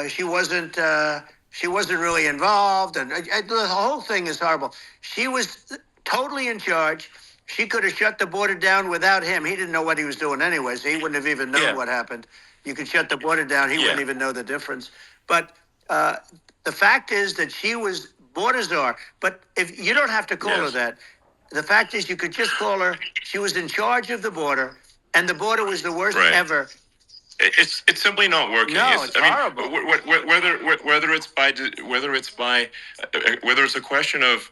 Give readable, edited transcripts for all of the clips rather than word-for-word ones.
She wasn't. She wasn't really involved, and the whole thing is horrible. She was totally in charge. She could have shut the border down without him. He didn't know what he was doing anyway, so he wouldn't have even known what happened. You could shut the border down. He wouldn't even know the difference. But the fact is that she was border czar. But if you don't have to call her that, the fact is you could just call her. She was in charge of the border, and the border was the worst ever. It's simply not working. No, it's horrible. Whether it's a question of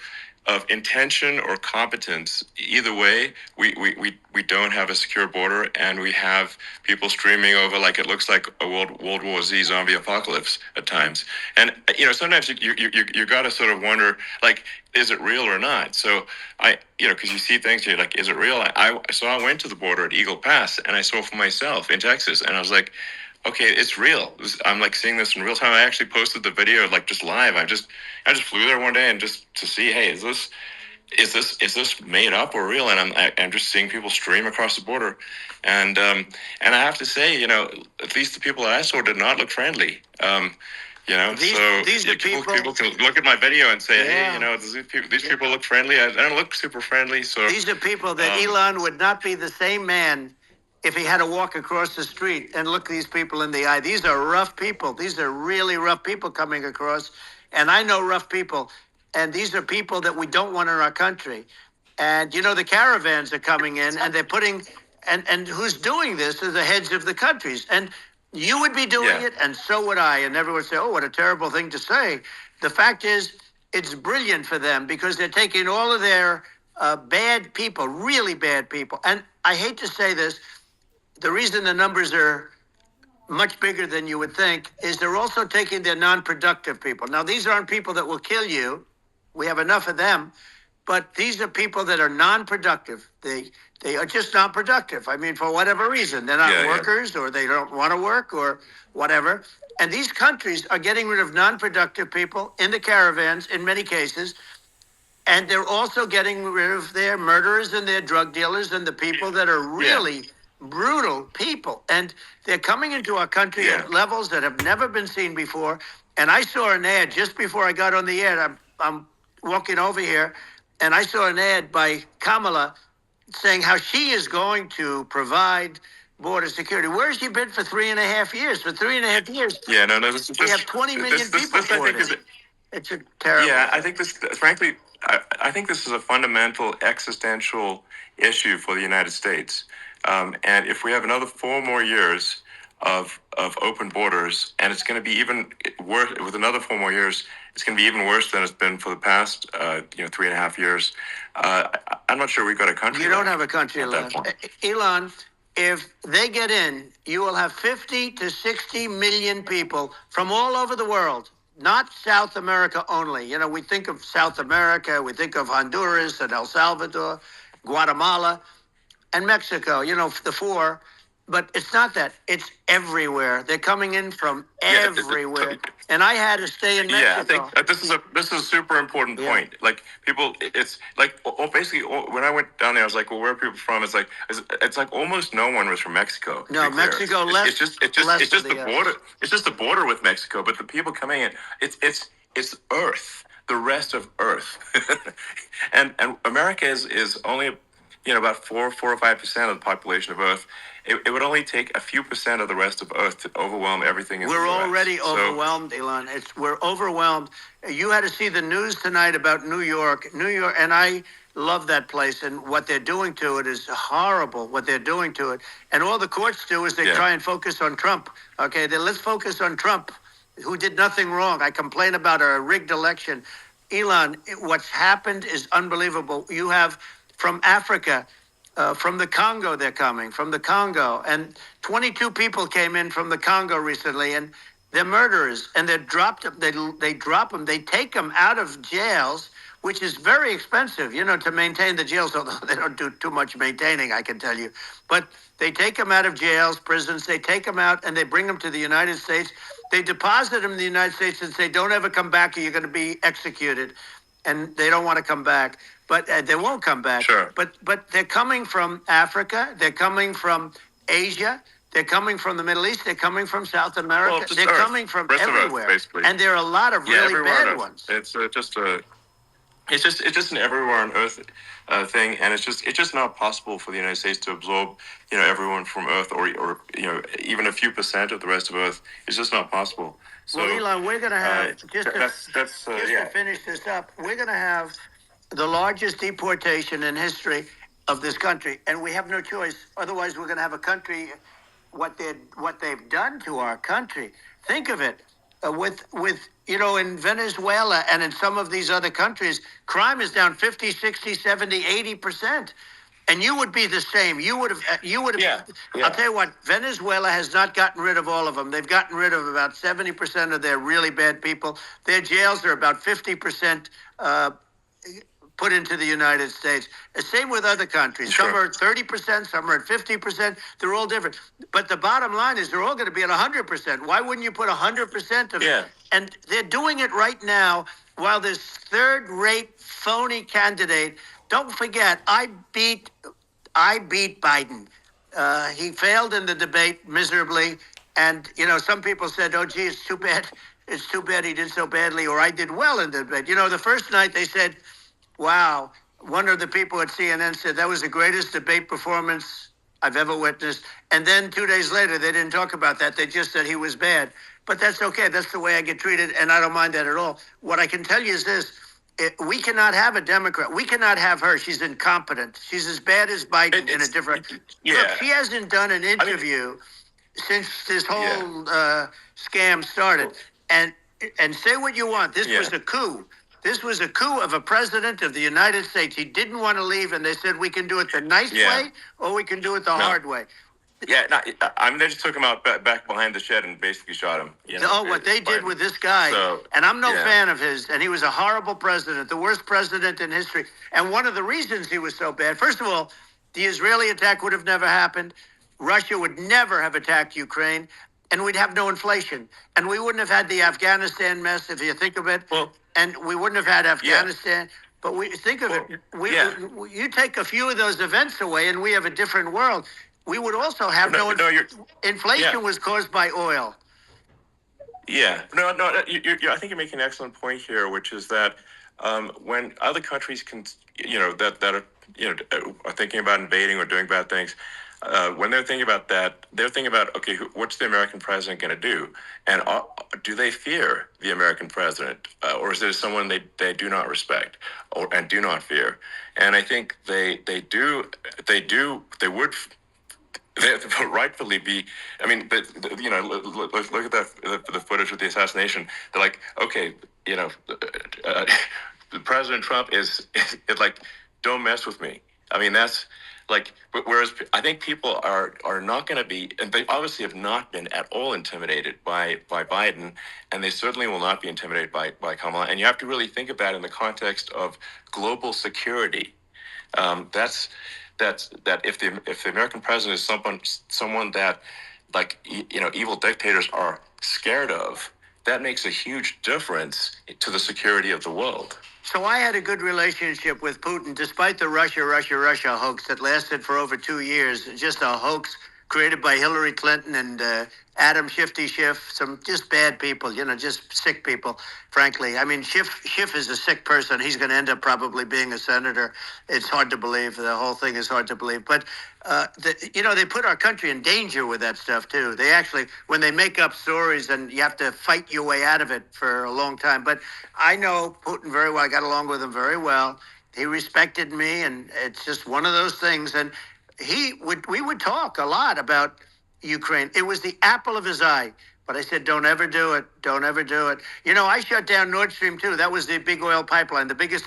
intention or competence, either way, we don't have a secure border, and we have people streaming over like it looks like a World War Z zombie apocalypse at times. And sometimes you got to sort of wonder, like, is it real or not? So because you see things, you're like, is it real? So I went to the border at Eagle Pass, and I saw for myself in Texas, and I was like, okay, it's real. I'm like seeing this in real time. I actually posted the video like just live. I just flew there one day and just to see, hey, is this made up or real? And I'm just seeing people stream across the border, and I have to say, at least the people that I saw did not look friendly. These people can look at my video and say, hey, these people look friendly. I don't look super friendly. So these are people that Elon would not be the same man if he had to walk across the street and look these people in the eye. These are rough people. These are really rough people coming across. And I know rough people. And these are people that we don't want in our country. And, the caravans are coming in, and they're putting, and who's doing this are the heads of the countries. And you would be doing it, and so would I. And everyone would say, oh, what a terrible thing to say. The fact is, it's brilliant for them because they're taking all of their bad people, really bad people. And I hate to say this, the reason the numbers are much bigger than you would think is they're also taking their non-productive people. Now, these aren't people that will kill you. We have enough of them. But these are people that are non-productive. They are just non-productive. I mean, for whatever reason. They're not workers, or they don't want to work, or whatever. And these countries are getting rid of non-productive people in the caravans in many cases. And they're also getting rid of their murderers and their drug dealers and the people that are really brutal people. And they're coming into our country at levels that have never been seen before. And I saw an ad just before I got on the air. I'm walking over here, and I saw an ad by Kamala saying how she is going to provide border security. Where has she been for 3.5 years? For 3.5 years. Yeah, no. We have 20 million people for it. It's a terrible. Yeah, I think frankly, I think this is a fundamental existential issue for the United States. And if we have another 4 more years of open borders, and it's going to be even worse with another 4 more years, it's going to be even worse than it's been for the past 3.5 years. I'm not sure we've got a country. You don't have a country left. Elon, if they get in, you will have 50 to 60 million people from all over the world, not South America only. We think of South America, we think of Honduras and El Salvador, Guatemala, and Mexico, the 4. But it's not that. It's everywhere. They're coming in from everywhere. And I had to stay in Mexico. Yeah, I think this is a super important point. Like people, it's like basically when I went down there, I was like, well, where are people from? It's like almost no one was from Mexico. No, Mexico less. It's just the border. It's just the border with Mexico. But the people coming in, it's Earth, the rest of Earth, and America is only about 4 or 5% of the population of Earth. It would only take a few percent of the rest of Earth to overwhelm everything in the US. We're already overwhelmed, Elon. We're overwhelmed. You had to see the news tonight about New York, and I love that place, and what they're doing to it is horrible, what they're doing to it. And all the courts do is they try and focus on Trump. Okay, let's focus on Trump, who did nothing wrong. I complain about a rigged election. Elon, what's happened is unbelievable. You have from Africa, from the Congo, they're coming, from the Congo. And 22 people came in from the Congo recently, and they're murderers. And they drop them. They drop them. They take them out of jails, which is very expensive, to maintain the jails, although they don't do too much maintaining, I can tell you. But they take them out of jails, prisons. They take them out, and they bring them to the United States. They deposit them in the United States and say, don't ever come back or you're going to be executed. And they don't want to come back. But they won't come back. Sure. But they're coming from Africa. They're coming from Asia. They're coming from the Middle East. They're coming from South America. Well, just they're Earth. coming from Rest of Earth, everywhere. basically. And there are a lot of Yeah, really everywhere on bad Earth. ones. It's just an everywhere on Earth thing, and it's just not possible for the United States to absorb everyone from Earth, or even a few percent of the rest of Earth. It's just not possible. So, Well, Elon, we're going to have to finish this up. We're going to have the largest deportation in history of this country, and we have no choice. Otherwise, we're going to have a country. What they've done to our country. Think of it. With in Venezuela and in some of these other countries, crime is down 50, 60, 70, 80%. And you would be the same. You would have. Yeah. I'll tell you what. Venezuela has not gotten rid of all of them. They've gotten rid of about 70% of their really bad people. Their jails are about 50% put into the United States. Same with other countries. Sure. Some are at 30%, some are at 50%. They're all different. But the bottom line is they're all going to be at 100%. Why wouldn't you put 100% of it? And they're doing it right now while this third-rate phony candidate. Don't forget, I beat Biden. He failed in the debate miserably. And, some people said, oh, gee, it's too bad. It's too bad he did so badly, or I did well in the debate. The first night they said, wow. One of the people at CNN said that was the greatest debate performance I've ever witnessed. And then 2 days later, they didn't talk about that. They just said he was bad. But that's okay. That's the way I get treated, and I don't mind that at all. What I can tell you is this. We cannot have a Democrat. We cannot have her. She's incompetent. She's as bad as Biden in a different... Look, she hasn't done an interview since this whole scam started. And say what you want. This was a coup. This was a coup of a president of the United States. He didn't want to leave, and they said, we can do it the nice way, or we can do it the hard way. Yeah, they just took him out back behind the shed and basically shot him. What they did with this guy, and I'm no fan of his, and he was a horrible president, the worst president in history. And one of the reasons he was so bad, first of all, the Israeli attack would have never happened. Russia would never have attacked Ukraine, and we'd have no inflation. And we wouldn't have had the Afghanistan mess, if you think of it. Well, and we wouldn't have had Afghanistan. But we think of it. You take a few of those events away, and we have a different world. We would also have inflation was caused by oil. Yeah. No. I think you're making an excellent point here, which is that when other countries can, that are thinking about invading or doing bad things. When they're thinking about that, they're thinking about, okay, what's the American president going to do? And do they fear the American president? Or is there someone they do not respect and do not fear? And I think they would rightfully be. I mean, look at the footage with the assassination. They're like, okay, President Trump is like, don't mess with me. I mean, that's like, whereas I think people are not going to be, and they obviously have not been at all intimidated by Biden, and they certainly will not be intimidated by Kamala. And you have to really think of that in the context of global security. That if the American president is someone that, like, evil dictators are scared of, that makes a huge difference to the security of the world. So I had a good relationship with Putin, despite the Russia hoax that lasted for over 2 years. Just a hoax created by Hillary Clinton and Adam Shifty Schiff, some just bad people, just sick people, frankly. I mean, Schiff is a sick person. He's going to end up probably being a senator. It's hard to believe. The whole thing is hard to believe. But, they put our country in danger with that stuff, too. They actually, when they make up stories, and you have to fight your way out of it for a long time. But I know Putin very well. I got along with him very well. He respected me, and it's just one of those things. And we would talk a lot about Ukraine. It was the apple of his eye. But I said, don't ever do it. Don't ever do it. I shut down Nord Stream 2. That was the big oil pipeline, the biggest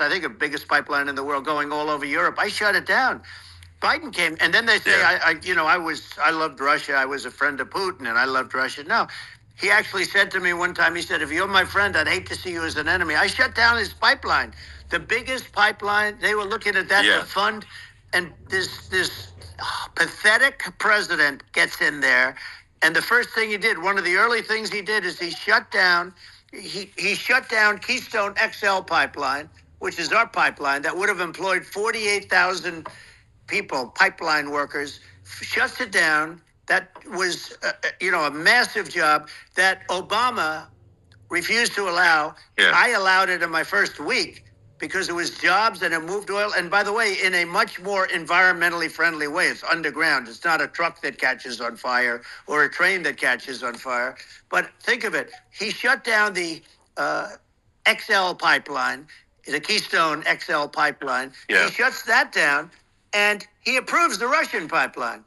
pipeline in the world going all over Europe. I shut it down. Biden came, and then they say, I loved Russia. I was a friend of Putin, and I loved Russia. No, he actually said to me one time, he said, if you're my friend, I'd hate to see you as an enemy. I shut down his pipeline, the biggest pipeline. They were looking at that to fund, and this pathetic president gets in there, and the first thing he did, one of the early things he did, is he shut down Keystone XL pipeline, which is our pipeline that would have employed 48,000 people, pipeline workers, shuts it down. That was, a massive job that Obama refused to allow. Yeah. I allowed it in my first week because it was jobs and it moved oil. And by the way, in a much more environmentally friendly way. It's underground. It's not a truck that catches on fire or a train that catches on fire. But think of it. He shut down the XL pipeline, the Keystone XL pipeline. Yeah. He shuts that down and he approves the Russian pipeline.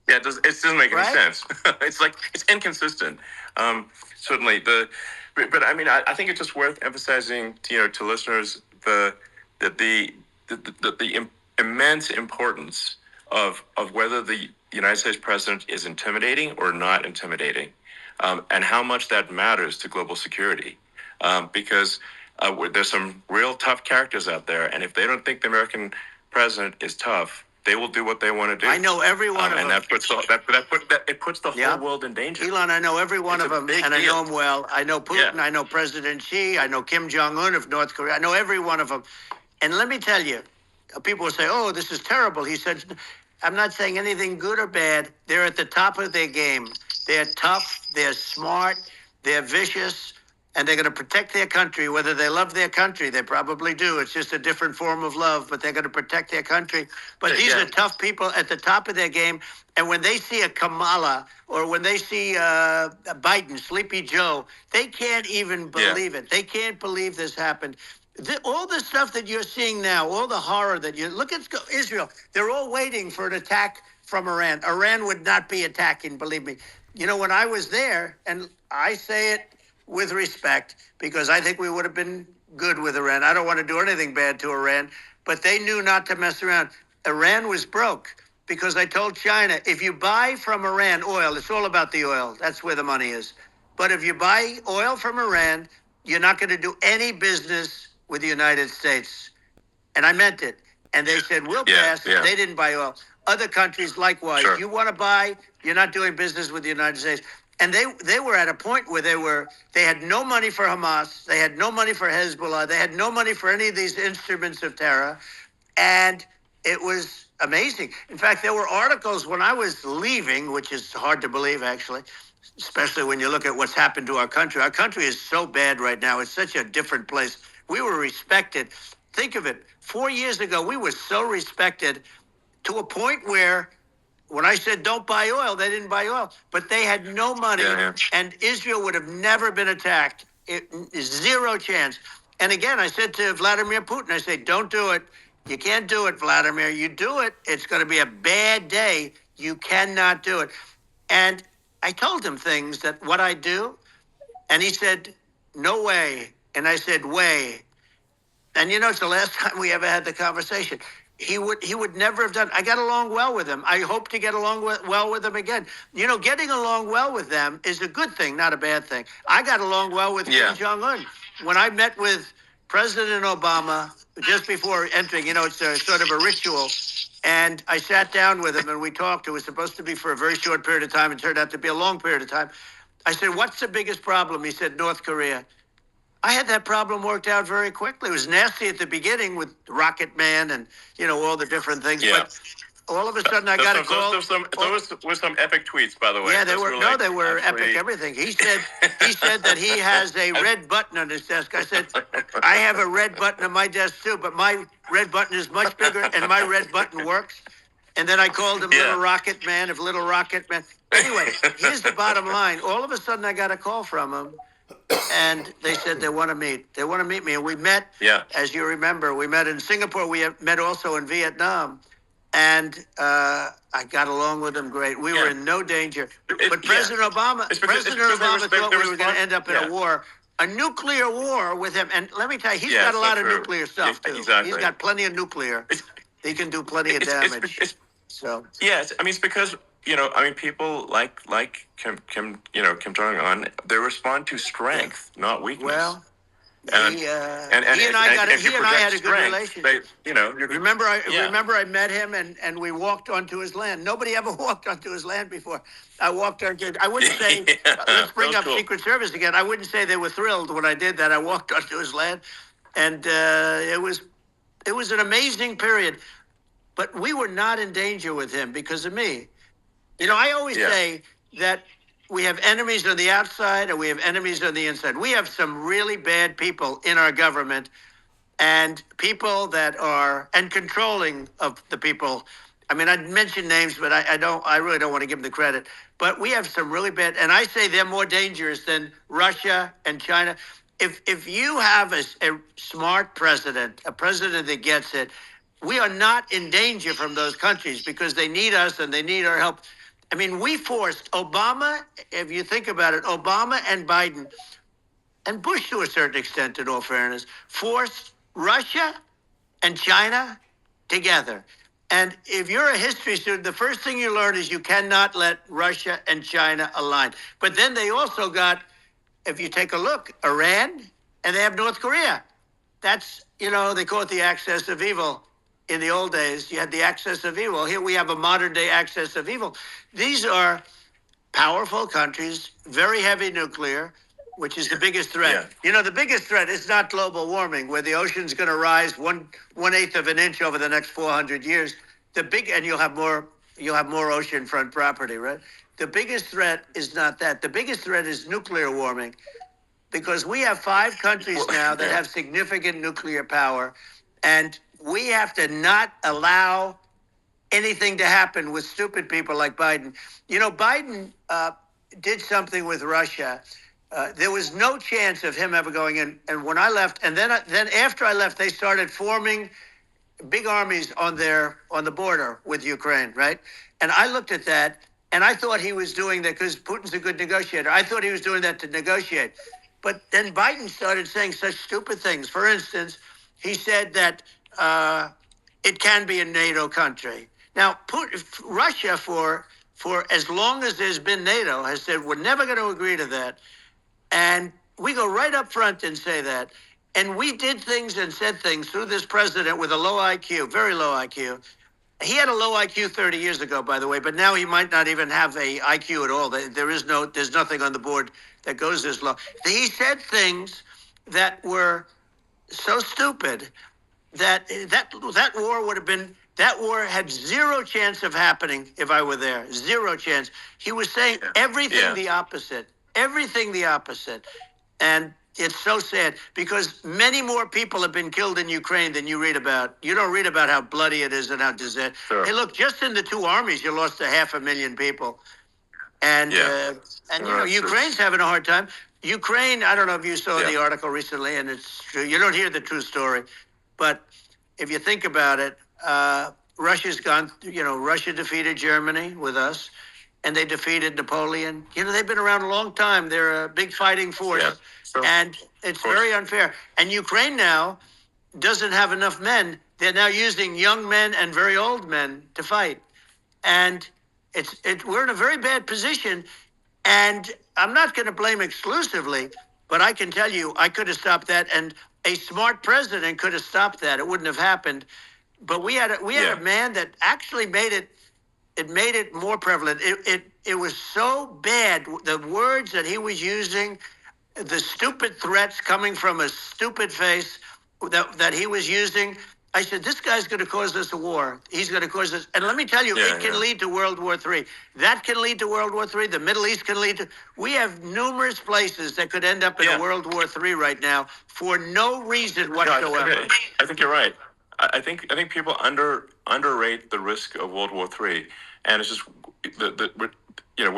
Yeah, it doesn't make any Right? sense. It's inconsistent. Certainly but I mean, I think it's just worth emphasizing to listeners the immense importance of whether the United States president is intimidating or not intimidating, and how much that matters to global security, because there's some real tough characters out there, and if they don't think the American president is tough, they will do what they want to do. I know every one of and them. that puts it puts the whole world in danger. Elon, I know every one It's of a them, big and I deal. know them well. I know Putin, Yeah. I know President Xi, I know Kim Jong-un of North Korea. I know every one of them. And let me tell you, people will say, oh, this is terrible. He said, I'm not saying anything good or bad. They're at the top of their game. They're tough, they're smart, they're vicious, and they're going to protect their country, whether they love their country. They probably do. It's just a different form of love, but they're going to protect their country. But these are tough people at the top of their game. And when they see a Kamala or when they see Biden, Sleepy Joe, they can't even believe it. They can't believe this happened. All the stuff that you're seeing now, all the horror that you look at Israel, they're all waiting for an attack from Iran. Iran would not be attacking, believe me. When I was there, and I say it with respect, because I think we would have been good with Iran. I don't want to do anything bad to Iran, but they knew not to mess around. Iran was broke because I told China, if you buy from Iran oil, it's all about the oil. That's where the money is. But if you buy oil from Iran, you're not going to do any business with the United States. And I meant it. And they said, we'll pass. Yeah. They didn't buy oil. Other countries, likewise. Sure. You want to buy, you're not doing business with the United States. And they were at a point where they had no money for Hamas. They had no money for Hezbollah. They had no money for any of these instruments of terror. And it was amazing. In fact, there were articles when I was leaving, which is hard to believe, actually, especially when you look at what's happened to our country. Our country is so bad right now. It's such a different place. We were respected. Think of it. 4 years ago, we were so respected to a point where when I said don't buy oil, they didn't buy oil. But they had no money, and Israel would have never been attacked. Zero chance. And again, I said to Vladimir Putin, I said, don't do it. You can't do it, Vladimir. You do it, it's going to be a bad day. You cannot do it. And I told him things that what I do, and he said, no way. And I said, way. And it's the last time we ever had the conversation. He would never have done. I got along well with him. I hope to get along well with him again. Getting along well with them is a good thing, not a bad thing. I got along well with Kim Jong-un. When I met with President Obama just before entering, it's a sort of a ritual. And I sat down with him and we talked. It was supposed to be for a very short period of time. It turned out to be a long period of time. I said, what's the biggest problem? He said, North Korea. I had that problem worked out very quickly. It was nasty at the beginning with Rocket Man and, all the different things. Yeah. But all of a sudden I got a call. Those were some epic tweets, by the way. Yeah, they were epic, everything. He said that he has a red button on his desk. I said, I have a red button on my desk too, but my red button is much bigger and my red button works. And then I called him Little Rocket Man of Little Rocket Man. Anyway, here's the bottom line. All of a sudden I got a call from him. And they said they want to meet. They want to meet me. And we met, as you remember, we met in Singapore. We met also in Vietnam. And I got along with them great. We were in no danger. But President Obama thought we were going to end up in a war, a nuclear war with him. And let me tell you, he's got a lot of nuclear stuff, too. Exactly. He's got plenty of nuclear. He can do plenty of damage. It's because people like Kim Jong-un, they respond to strength, not weakness. Well, he and I had a good relationship. Remember I met him and we walked onto his land. Nobody ever walked onto his land before. I walked onto. I wouldn't say. Let's bring up Secret Service again. I wouldn't say they were thrilled when I did that. I walked onto his land, and it was an amazing period. But we were not in danger with him because of me. I always say that we have enemies on the outside and we have enemies on the inside. We have some really bad people in our government and people that are and controlling of the people. I mean, I'd mention names, but I don't. I really don't want to give them the credit. But we have some really bad, and I say they're more dangerous than Russia and China. If you have a smart president, a president that gets it, we are not in danger from those countries because they need us and they need our help. I mean, we forced Obama. If you think about it, Obama and Biden and Bush, to a certain extent, in all fairness, forced Russia and China together. And if you're a history student, the first thing you learn is you cannot let Russia and China align. But then they also got, if you take a look, Iran, and they have North Korea. That's, they call it the axis of evil. In the old days, you had the axis of evil. Here we have a modern day axis of evil. These are powerful countries, very heavy nuclear, which is the biggest threat. Yeah. The biggest threat is not global warming, where the ocean's going to rise one eighth of an inch over the next 400 years. And you'll have more oceanfront property, right? The biggest threat is not that. The biggest threat is nuclear warming, because we have 5 countries now that have significant nuclear power, and we have to not allow anything to happen with stupid people like Biden. Biden did something with Russia. There was no chance of him ever going in. And when I left, and then after I left, they started forming big armies on the border with Ukraine, right? And I looked at that, and I thought he was doing that because Putin's a good negotiator. I thought he was doing that to negotiate. But then Biden started saying such stupid things. For instance, he said that it can be a NATO country. Now, Russia, for as long as there's been NATO, has said we're never going to agree to that. And we go right up front and say that. And we did things and said things through this president with a low IQ, very low IQ. He had a low IQ 30 years ago, by the way, but now he might not even have a IQ at all. There's nothing on the board that goes this low. He said things that were so stupid that war would have been. That war had zero chance of happening if I were there. Zero chance. He was saying everything the opposite. Everything the opposite. And it's so sad because many more people have been killed in Ukraine than you read about. You don't read about how bloody it is and how disastrous. Sure. Hey, look, just in the 2 armies, you lost 500,000 people. And, Ukraine's having a hard time. Ukraine, I don't know if you saw the article recently, and it's true. You don't hear the true story. But if you think about it, Russia's gone, Russia defeated Germany with us, and they defeated Napoleon. They've been around a long time. They're a big fighting force. Yeah, sure. And it's very unfair. And Ukraine now doesn't have enough men. They're now using young men and very old men to fight. And we're in a very bad position. And I'm not going to blame exclusively, but I can tell you I could have stopped that. And a smart president could have stopped that. It wouldn't have happened. But we had a man that actually made it more prevalent. It was so bad. The words that he was using, the stupid threats coming from a stupid face that he was using. I said, this guy's going to cause us a war. He's going to cause us. And let me tell you, it can lead to World War III. That can lead to World War III. The Middle East can lead to. We have numerous places that could end up in a World War III right now for no reason whatsoever. No, I think you're right. I think people underrate the risk of World War III, and it's just when you're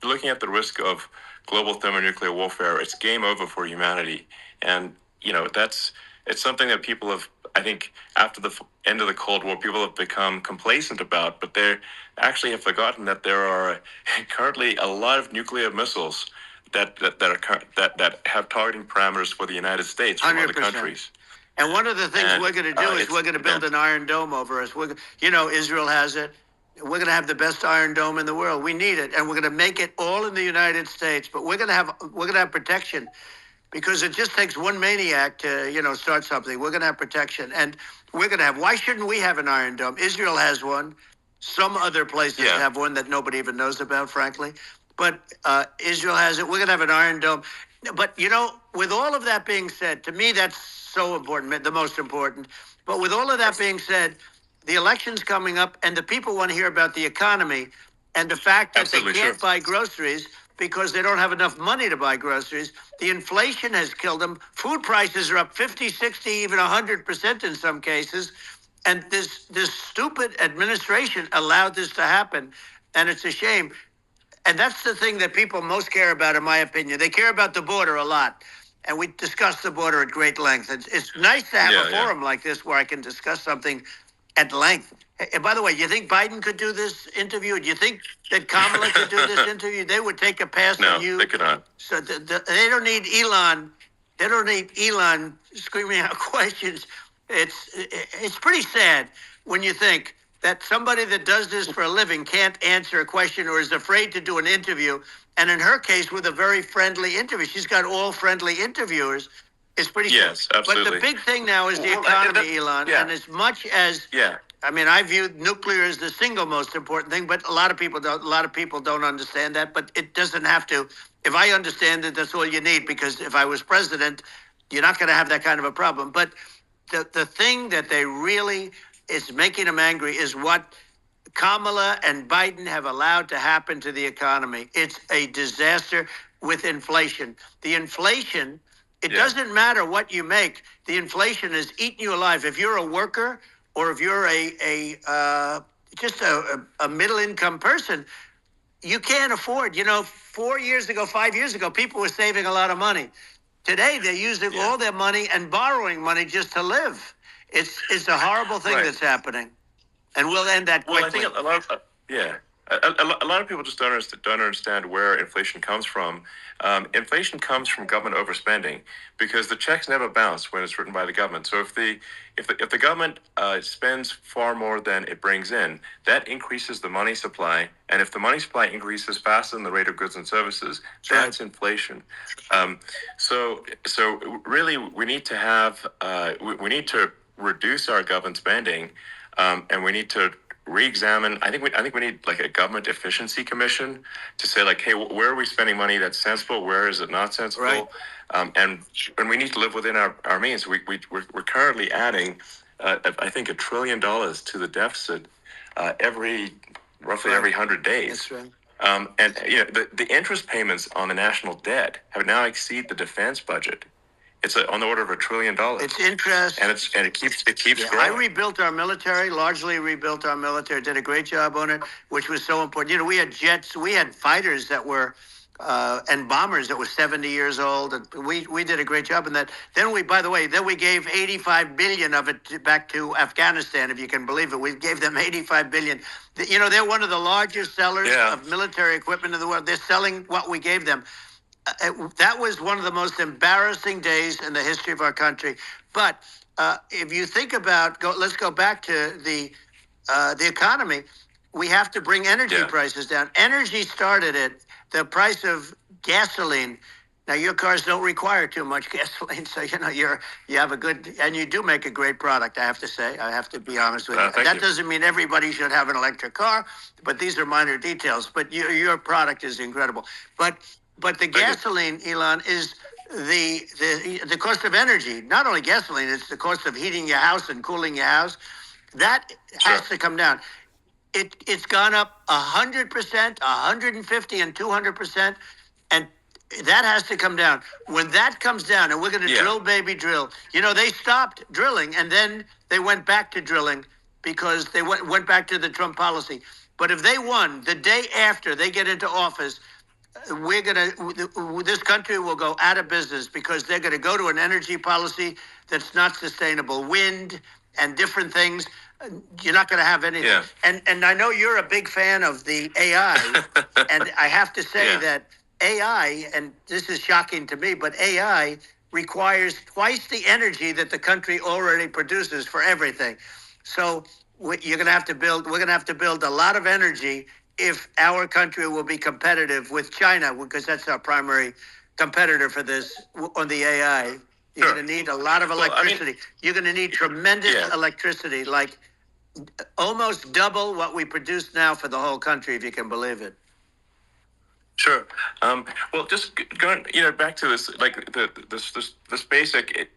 looking at the risk of global thermonuclear warfare, it's game over for humanity, and it's something that people have, I think, after the end of the Cold War, people have become complacent about, but they actually have forgotten that there are currently a lot of nuclear missiles that have targeting parameters for the United States from 100%. Other countries. And one of the things we're going to do is we're going to build an Iron Dome over us. Israel has it. We're going to have the best Iron Dome in the world. We need it, and we're going to make it all in the United States. But we're going to have protection, because it just takes one maniac to start something. We're going to have protection, and we're going to have. Why shouldn't we have an Iron Dome? Israel has one. Some other places have one that nobody even knows about, frankly. But Israel has it. We're going to have an Iron Dome. But with all of that being said, to me that's so important, the most important. But with all of that being said, the election's coming up, and the people want to hear about the economy. And the fact that Absolutely, they can't sure. buy groceries because they don't have enough money to buy groceries. The inflation has killed them. Food prices are up 50, 60, even 100% in some cases. And this stupid administration allowed this to happen. And it's a shame. And that's the thing that people most care about, in my opinion. They care about the border a lot. And we discuss the border at great length. It's nice to have a forum like this where I can discuss something at length. And by the way, you think Biden could do this interview? Do you think that Kamala could do this interview? They would take a pass on you. No, they could not. So they don't need Elon. They don't need Elon screaming out questions. It's pretty sad when you think that somebody that does this for a living can't answer a question or is afraid to do an interview. And in her case, with a very friendly interview, she's got all friendly interviewers. It's pretty Yes, sad. absolutely. But the big thing now is the economy, Elon. Yeah. And as much as Yeah. I mean, I view nuclear as the single most important thing, but a lot of people don't. A lot of people don't understand that. But it doesn't have to. If I understand it, that's all you need. Because if I was president, you're not going to have that kind of a problem. But the thing that they really is making them angry is what Kamala and Biden have allowed to happen to the economy. It's a disaster with inflation. The inflation, it doesn't matter what you make. The inflation is eating you alive. If you're a worker or if you're just a middle income person, you can't afford. 4 years ago, 5 years ago, people were saving a lot of money. Today, they're using all their money and borrowing money just to live. It's a horrible thing that's happening. And we'll end that quickly. Well, I think a lot of a lot of people just don't understand where inflation comes from. Inflation comes from government overspending because the checks never bounce when it's written by the government. So if the government spends far more than it brings in, that increases the money supply. And if the money supply increases faster than the rate of goods and services, that's inflation. So really, we need to have we need to reduce our government spending. And we need to re-examine. I think we need like a government efficiency commission to say like, hey, where are we spending money that's sensible? Where is it not sensible? Right. And we need to live within our means. We're currently adding, I think, $1 trillion to the deficit roughly every 100 days. That's right. And the interest payments on the national debt have now exceeded the defense budget. It's on the order of $1 trillion. It's interest, and it keeps growing. I rebuilt our military, largely rebuilt our military. Did a great job on it, which was so important. We had jets, we had fighters that were, and bombers that were 70 years old, and we did a great job in that. Then we gave 85 billion of it back to Afghanistan, if you can believe it. We gave them 85 billion. They're one of the largest sellers of military equipment in the world. They're selling what we gave them. That was one of the most embarrassing days in the history of our country. But if you think about, let's go back to the economy. We have to bring energy prices down. Energy started at the price of gasoline. Now your cars don't require too much gasoline, so you have a good, and you do make a great product. I have to say, I have to be honest with you. That doesn't mean everybody should have an electric car, but these are minor details. But your product is incredible. But the gasoline, Elon, is the cost of energy. Not only gasoline, it's the cost of heating your house and cooling your house. That has to come down. It's gone up 100%, 150, and 200%, and that has to come down. When that comes down, and we're going to drill, baby, drill. They stopped drilling, and then they went back to drilling because they went back to the Trump policy. But if they won the day after they get into office, this country will go out of business because they're going to go to an energy policy that's not sustainable. Wind and different things. You're not going to have anything. Yeah. And I know you're a big fan of the AI, and I have to say that AI, and this is shocking to me, but AI requires twice the energy that the country already produces for everything. So we're going to have to build a lot of energy if our country will be competitive with China, because that's our primary competitor for this on the AI. You're going to need a lot of electricity. You're going to need tremendous electricity, like almost double what we produce now for the whole country, if you can believe it. Sure. Well, just going, back to this, like this basic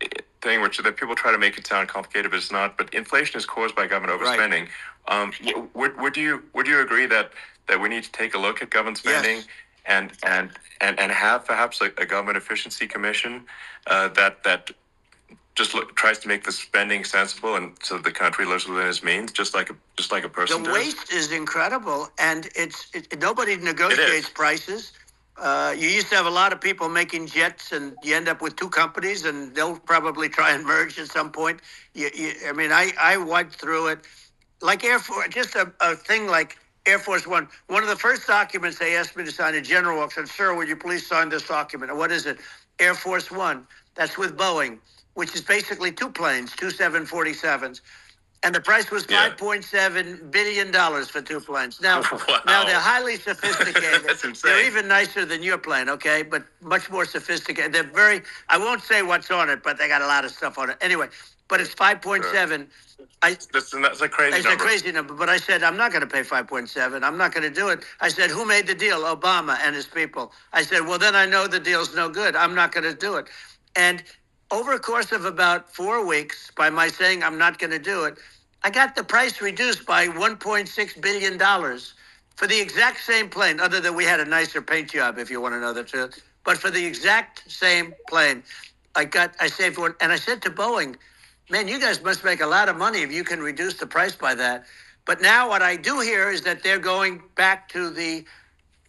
thing, that people try to make it sound complicated, but it's not. But inflation is caused by government overspending. Right. Would you agree that that we need to take a look at government spending. Yes. And have perhaps a government efficiency commission that just tries to make the spending sensible, and so the country lives within its means, just like a The person does. waste is incredible, and nobody negotiates prices. You used to have a lot of people making jets, and you end up with two companies, and they'll probably try and merge at some point. I mean, I wiped through it like Air Force, just a thing like Air Force One. One of the first documents they asked me to sign, a general said, "Sir, would you please sign this document?" And what is it? Air Force One. That's with Boeing, which is basically two planes, two 747s. And the price was $5.7 billion for two planes. Now, Wow. now they're highly sophisticated. That's insane. They're even nicer than your plane, okay? But much more sophisticated. They're very, I won't say what's on it, but they got a lot of stuff on it. Anyway, but it's 5.7. That's a crazy It's number. a crazy number, but I said, I'm not going to pay 5.7. I'm not going to do it. I said, who made the deal? Obama and his people. I said, well, then I know the deal's no good. I'm not going to do it. And over a course of about 4 weeks, by my saying I'm not going to do it, I got the price reduced by $1.6 billion for the exact same plane, other than we had a nicer paint job, if you want to know the truth. But for the exact same plane, I saved one. And I said to Boeing, man, you guys must make a lot of money if you can reduce the price by that. But now what I do hear is that they're going back to the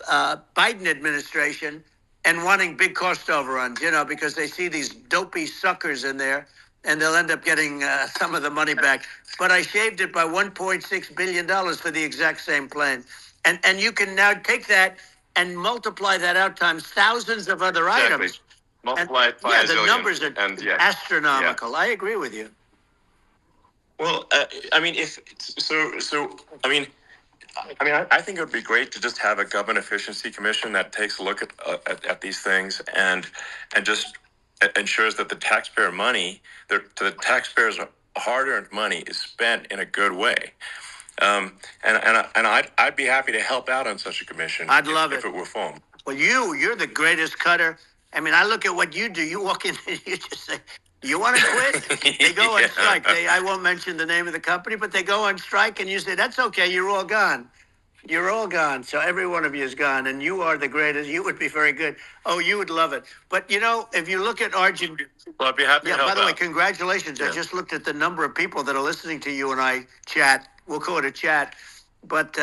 Biden administration and wanting big cost overruns, because they see these dopey suckers in there, and they'll end up getting some of the money back. But I shaved it by $1.6 billion for the exact same plane. And you can now take that and multiply that out times thousands of other items. Multiply it by yeah, a the zillion, numbers are astronomical. Yeah. I agree with you. Well, I mean, I think it would be great to just have a government efficiency commission that takes a look at these things and just ensures that the taxpayer money, the taxpayers' hard-earned money, is spent in a good way. And I'd be happy to help out on such a commission. I'd love if it were formed. Well, you're the greatest cutter. I mean, I look at what you do. You walk in and you just say, you want to quit? They go on strike. I won't mention the name of the company, but they go on strike, and you say, that's okay. You're all gone. You're all gone. So every one of you is gone, and you are the greatest. You would be very good. Oh, you would love it. But, if you look at Argentina. Well, I'd be happy to help by the way, out. congratulations. I just looked at the number of people that are listening to you and I chat. We'll call it a chat. But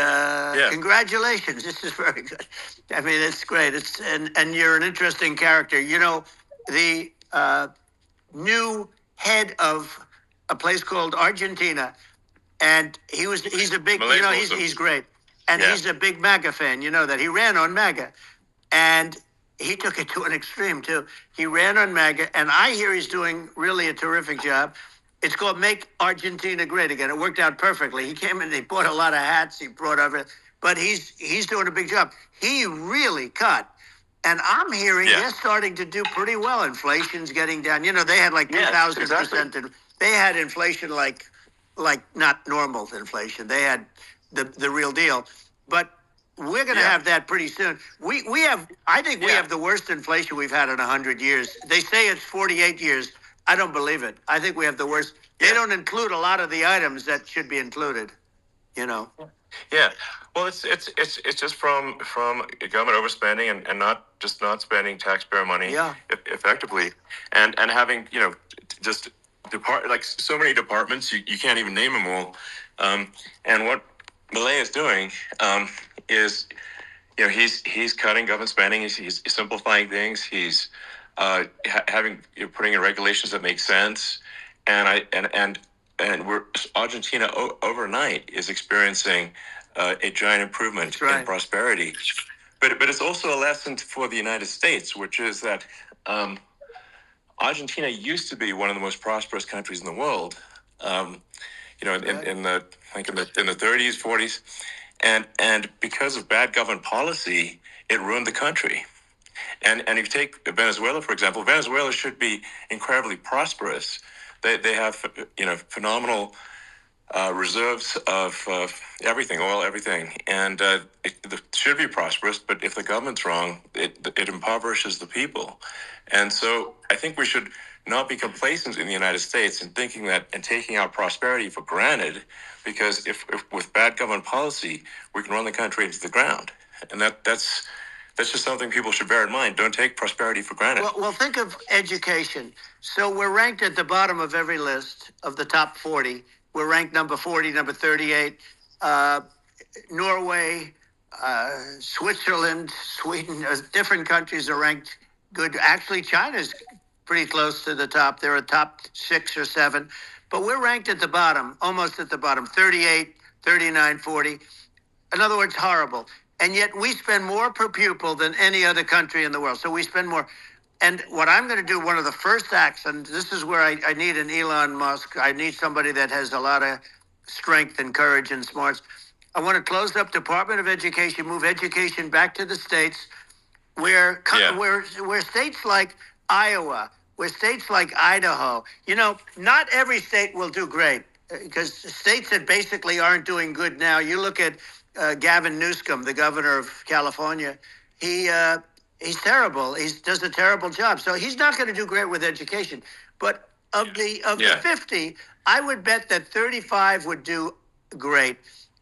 congratulations. This is very good. I mean, it's great. And you're an interesting character. The new head of a place called Argentina, and he's a big, he's great. And he's a big MAGA fan. You know that. He ran on MAGA. And he took it to an extreme, too. He ran on MAGA, and I hear he's doing really a terrific job. It's called Make Argentina Great Again. It worked out perfectly. He came in, he bought a lot of hats, he brought over, but he's doing a big job. He really cut. And I'm hearing they're starting to do pretty well. Inflation's getting down. They had like 2,000%. Exactly. They had inflation like not normal inflation. They had the real deal. But we're going to have that pretty soon. I think we have the worst inflation we've had in 100 years. They say it's 48 years. I don't believe it. I think we have the worst. They don't include a lot of the items that should be included. Yeah. Well, it's just from government overspending and not spending taxpayer money effectively, and having just so many departments you can't even name them all. And what Milei is doing is he's cutting government spending. He's simplifying things. He's putting in regulations that make sense, and Argentina overnight is experiencing a giant improvement in prosperity. But it's also a lesson for the United States, which is that Argentina used to be one of the most prosperous countries in the world. In the 30s, 40s, and because of bad government policy, it ruined the country. And if you take Venezuela, for example, Venezuela should be incredibly prosperous. They have phenomenal reserves of everything, oil, everything, and it should be prosperous. But if the government's wrong, it impoverishes the people. And so I think we should not be complacent in the United States and thinking that and taking our prosperity for granted, because if with bad government policy we can run the country into the ground, and that's just something people should bear in mind. Don't take prosperity for granted. Well, think of education. So we're ranked at the bottom of every list of the top 40. We're ranked number 40, number 38. Norway, Switzerland, Sweden, different countries are ranked good. Actually, China's pretty close to the top. They're a top 6 or 7. But we're ranked at the bottom, almost at the bottom, 38, 39, 40. In other words, horrible. And yet we spend more per pupil than any other country in the world. So we spend more. And what I'm going to do, one of the first acts, and this is where I need an Elon Musk. I need somebody that has a lot of strength and courage and smarts. I want to close up Department of Education, move education back to the states, where states like Iowa, where states like Idaho, not every state will do great, because states that basically aren't doing good now. You look at Gavin Newsom, the governor of California. He's terrible. He does a terrible job. So he's not going to do great with education. But of the 50, I would bet that 35 would do great,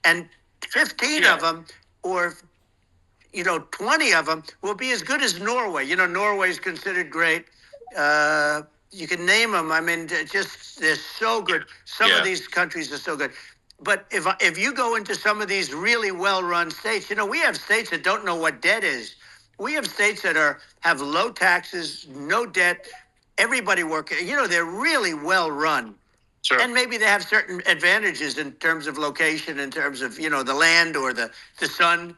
and 15 of them, or 20 of them, will be as good as Norway. Norway is considered great. You can name them. I mean, they're so good. Some of these countries are so good. But if you go into some of these really well-run states, we have states that don't know what debt is. We have states that have low taxes, no debt, everybody working. They're really well-run. Sure. And maybe they have certain advantages in terms of location, in terms of, the land or the sun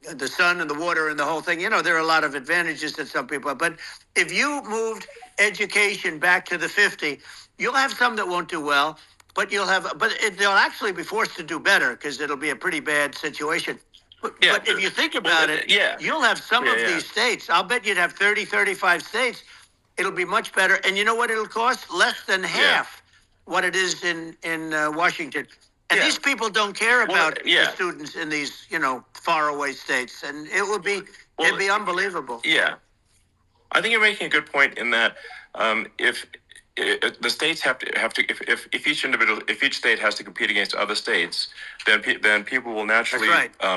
and the water and the whole thing. There are a lot of advantages that some people have. But if you moved education back to the 50, you'll have some that won't do well. But they'll actually be forced to do better, because it'll be a pretty bad situation. But if you think about it, you'll have some of these states. I'll bet you'd have 30, 35 states. It'll be much better. And you know what it'll cost? Less than half what it is in Washington. And these people don't care about the students in these, faraway states. And it'd be unbelievable. Yeah. I think you're making a good point in that if the states have to if each state has to compete against other states, then people will naturally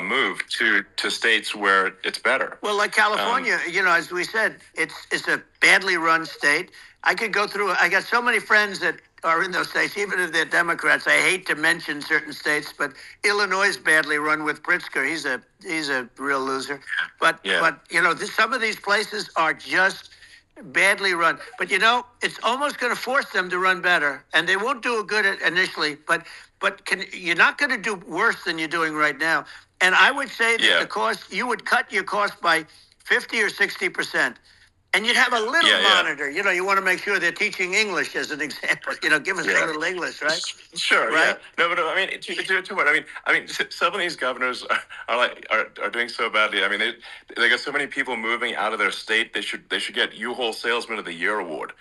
move to states where it's better. Well, like California, as we said, it's a badly run state. I could go through. I got so many friends that are in those states, even if they're Democrats. I hate to mention certain states, but Illinois is badly run with Pritzker. He's a real loser. But some of these places are just badly run. But it's almost going to force them to run better, and they won't do good initially. But you're not going to do worse than you're doing right now. And I would say that the cost, you would cut your cost by 50 or 60%. And you'd have a little monitor. You want to make sure they're teaching English, as an example. Give us a little English, right? Sure. Right? Yeah. No, but I mean, too much. I mean, some of these governors are doing so badly. I mean, they got so many people moving out of their state. They should get U-Haul Salesman of the Year award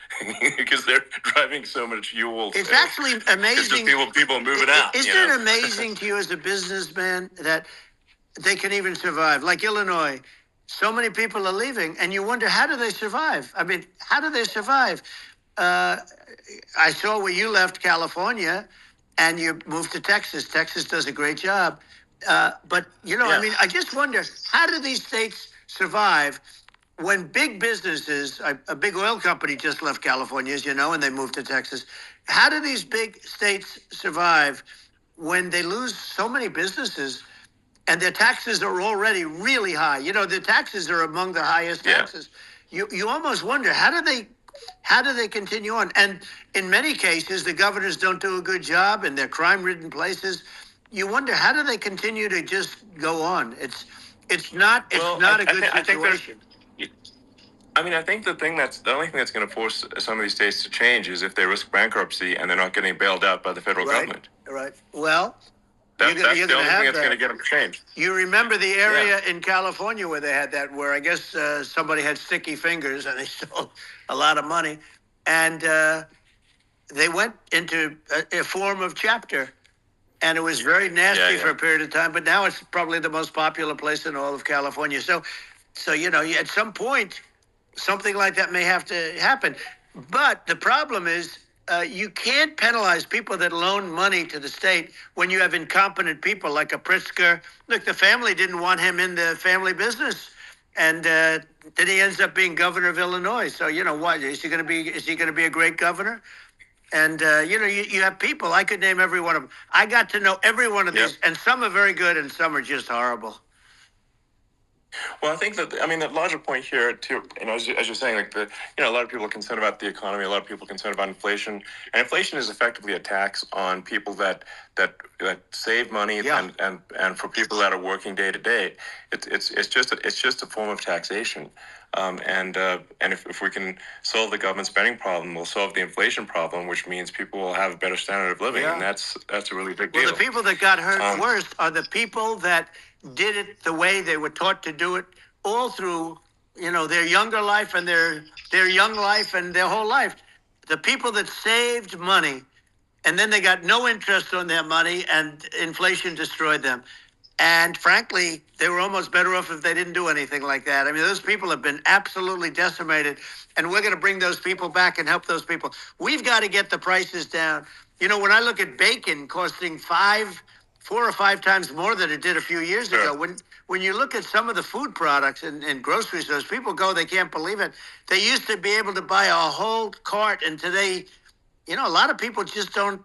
because they're driving so much U-Haul. It's actually amazing. People moving out. Isn't it amazing to you as a businessman that they can even survive? Like Illinois. So many people are leaving, and you wonder, how do they survive? I mean, how do they survive? I saw where you left California, and you moved to Texas. Texas does a great job. But, I mean, I just wonder, how do these states survive when big businesses, a big oil company just left California, as you know, and they moved to Texas. How do these big states survive when they lose so many businesses? And their taxes are already really high. The taxes are among the highest taxes. You almost wonder, how do they continue on? And in many cases, the governors don't do a good job, and they're crime-ridden places. You wonder, how do they continue to just go on? It's not a good situation. I think the only thing that's going to force some of these states to change is if they risk bankruptcy and they're not getting bailed out by the federal government. Right. Well, that's the only thing that's going to get them to change. You remember the area in California where they had that, where I guess somebody had sticky fingers and they stole a lot of money, and they went into a form of chapter, and it was very nasty for a period of time. But now it's probably the most popular place in all of California. So at some point, something like that may have to happen. But the problem is, you can't penalize people that loan money to the state when you have incompetent people like a Pritzker. Look, the family didn't want him in the family business, and then he ends up being governor of Illinois. So you know what? Is he going to be? Is he going to be a great governor? And you know, you have people. I could name every one of them. I got to know every one of these, and some are very good, and some are just horrible. Well, I think that the larger point here, too, as you're saying, like a lot of people are concerned about the economy, a lot of people are concerned about inflation, and inflation is effectively a tax on people that save money, Yeah. and for people that are working day to day, it's just a form of taxation. And if we can solve the government spending problem, we'll solve the inflation problem, which means people will have a better standard of living, Yeah. and that's a really big deal. Well, the people that got hurt worst are the people that did it the way they were taught to do it all through, you know, their younger life and their young life and their whole life. The people that saved money and then they got no interest on their money and inflation destroyed them. And frankly, they were almost better off if they didn't do anything like that. I mean, those people have been absolutely decimated, and we're going to bring those people back and help those people. We've got to get the prices down. You know, when I look at bacon costing 4 or 5 times more than it did a few years ago, when you look at some of the food products in grocery stores, people go, they can't believe it. They used to be able to buy a whole cart, and today, you know, a lot of people just don't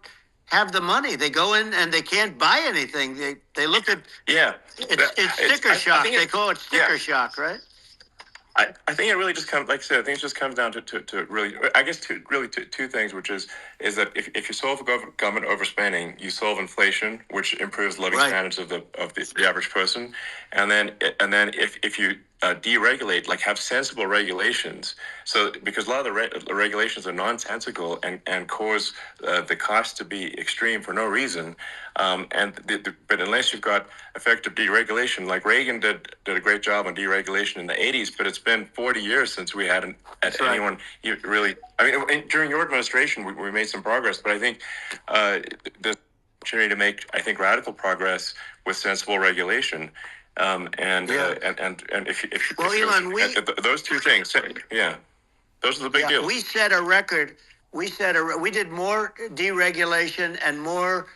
have the money. They go in and they can't buy anything. They look at it's sticker shock. They call it sticker shock, right? I think it really just comes, like I said, I think it just comes down to really, I guess, two things, which is that if you solve government overspending, you solve inflation, which improves living standards of the average person, and then if you deregulate, like have sensible regulations, so because a lot of the regulations are nonsensical and cause the cost to be extreme for no reason, but unless you've got effective deregulation, like Reagan did a great job on deregulation in the 80s, but it's been 40 years since we had anyone really. I mean, during your administration, we made some progress, but I think the opportunity to make, I think, radical progress with sensible regulation. And if well, Elon, those two things, those are the big deals. We set a record. We did more deregulation and more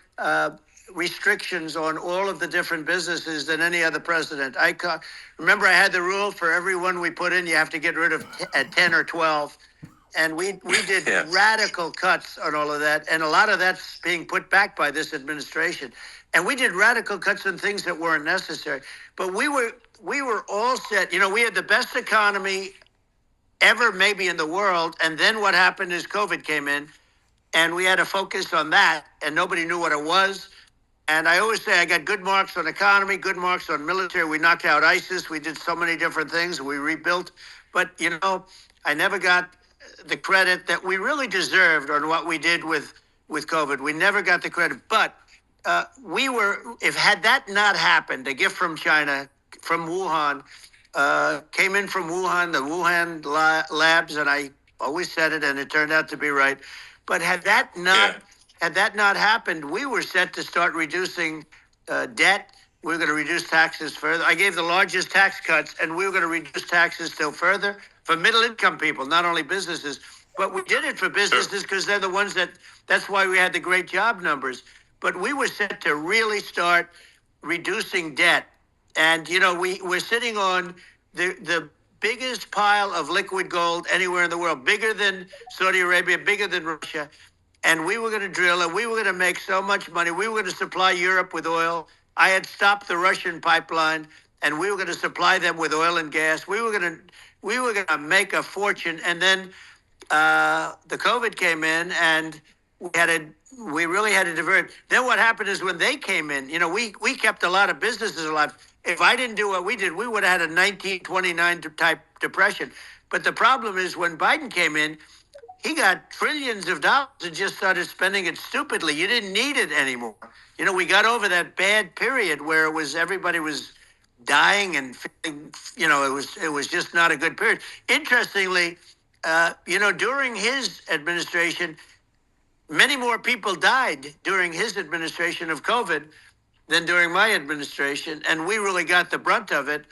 restrictions on all of the different businesses than any other president. Remember, I had the rule for everyone we put in, you have to get rid of 10 or 12. And we did radical cuts on all of that. And a lot of that's being put back by this administration. And we did radical cuts on things that weren't necessary. But we were all set. You know, we had the best economy ever maybe in the world. And then what happened is COVID came in, and we had to focus on that, and nobody knew what it was. And I always say I got good marks on economy, good marks on military. We knocked out ISIS. We did so many different things. We rebuilt. But, you know, I never got the credit that we really deserved on what we did with COVID. We never got the credit. But had that not happened, a gift from China, from Wuhan, came in from Wuhan, the Wuhan labs, and I always said it, and it turned out to be right. But had that not happened, we were set to start reducing debt. We were going to reduce taxes further. I gave the largest tax cuts, and we were going to reduce taxes still further for middle-income people, not only businesses. But we did it for businesses because they're the ones that's why we had the great job numbers. But we were set to really start reducing debt. And, you know, we're sitting on the biggest pile of liquid gold anywhere in the world, bigger than Saudi Arabia, bigger than Russia. And we were going to drill, and we were going to make so much money. We were going to supply Europe with oil. I had stopped the Russian pipeline, and we were going to supply them with oil and gas. We were going to make a fortune. And then the COVID came in, and we really had to divert. Then what happened is when they came in, you know, we kept a lot of businesses alive. If I didn't do what we did, we would have had a 1929 type depression. But the problem is when Biden came in, he got trillions of dollars and just started spending it stupidly. You didn't need it anymore. You know, we got over that bad period where everybody was dying and, you know, it was just not a good period. Interestingly, you know, during his administration, many more people died during his administration of COVID than during my administration, and we really got the brunt of it.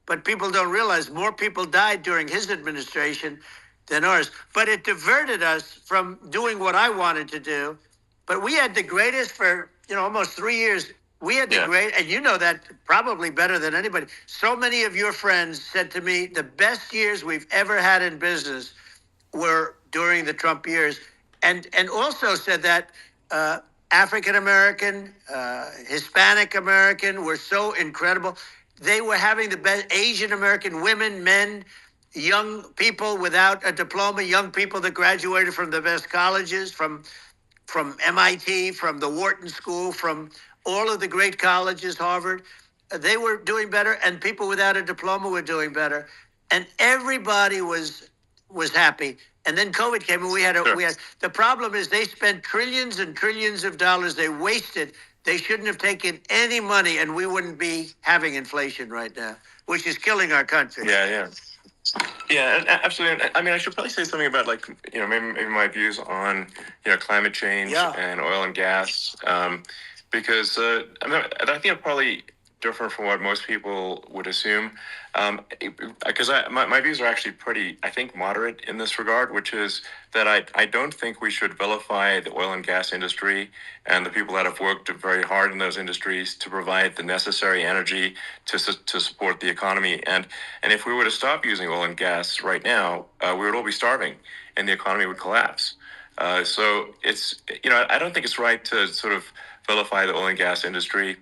But people don't realize more people died during his administration than ours. But it diverted us from doing what I wanted to do. But we had the greatest for, almost 3 years. We had the great, and you know that probably better than anybody. So many of your friends said to me, the best years we've ever had in business were during the Trump years, and also said that African American, Hispanic American were so incredible. They were having the best Asian American women, men, young people without a diploma, young people that graduated from the best colleges, from MIT, from the Wharton School, from all of the great colleges, Harvard. They were doing better, and people without a diploma were doing better, and everybody was happy. And then COVID came, and we had the problem is they spent trillions and trillions of dollars. They wasted. They shouldn't have taken any money, and we wouldn't be having inflation right now, which is killing our country. Yeah, absolutely. I mean, I should probably say something about maybe my views on climate change and oil and gas, because I think I'm probably different from what most people would assume, because my views are actually pretty, I think, moderate in this regard, which is that I don't think we should vilify the oil and gas industry and the people that have worked very hard in those industries to provide the necessary energy to support the economy. And if we were to stop using oil and gas right now, we would all be starving, and the economy would collapse. So it's I don't think it's right to sort of vilify the oil and gas industry,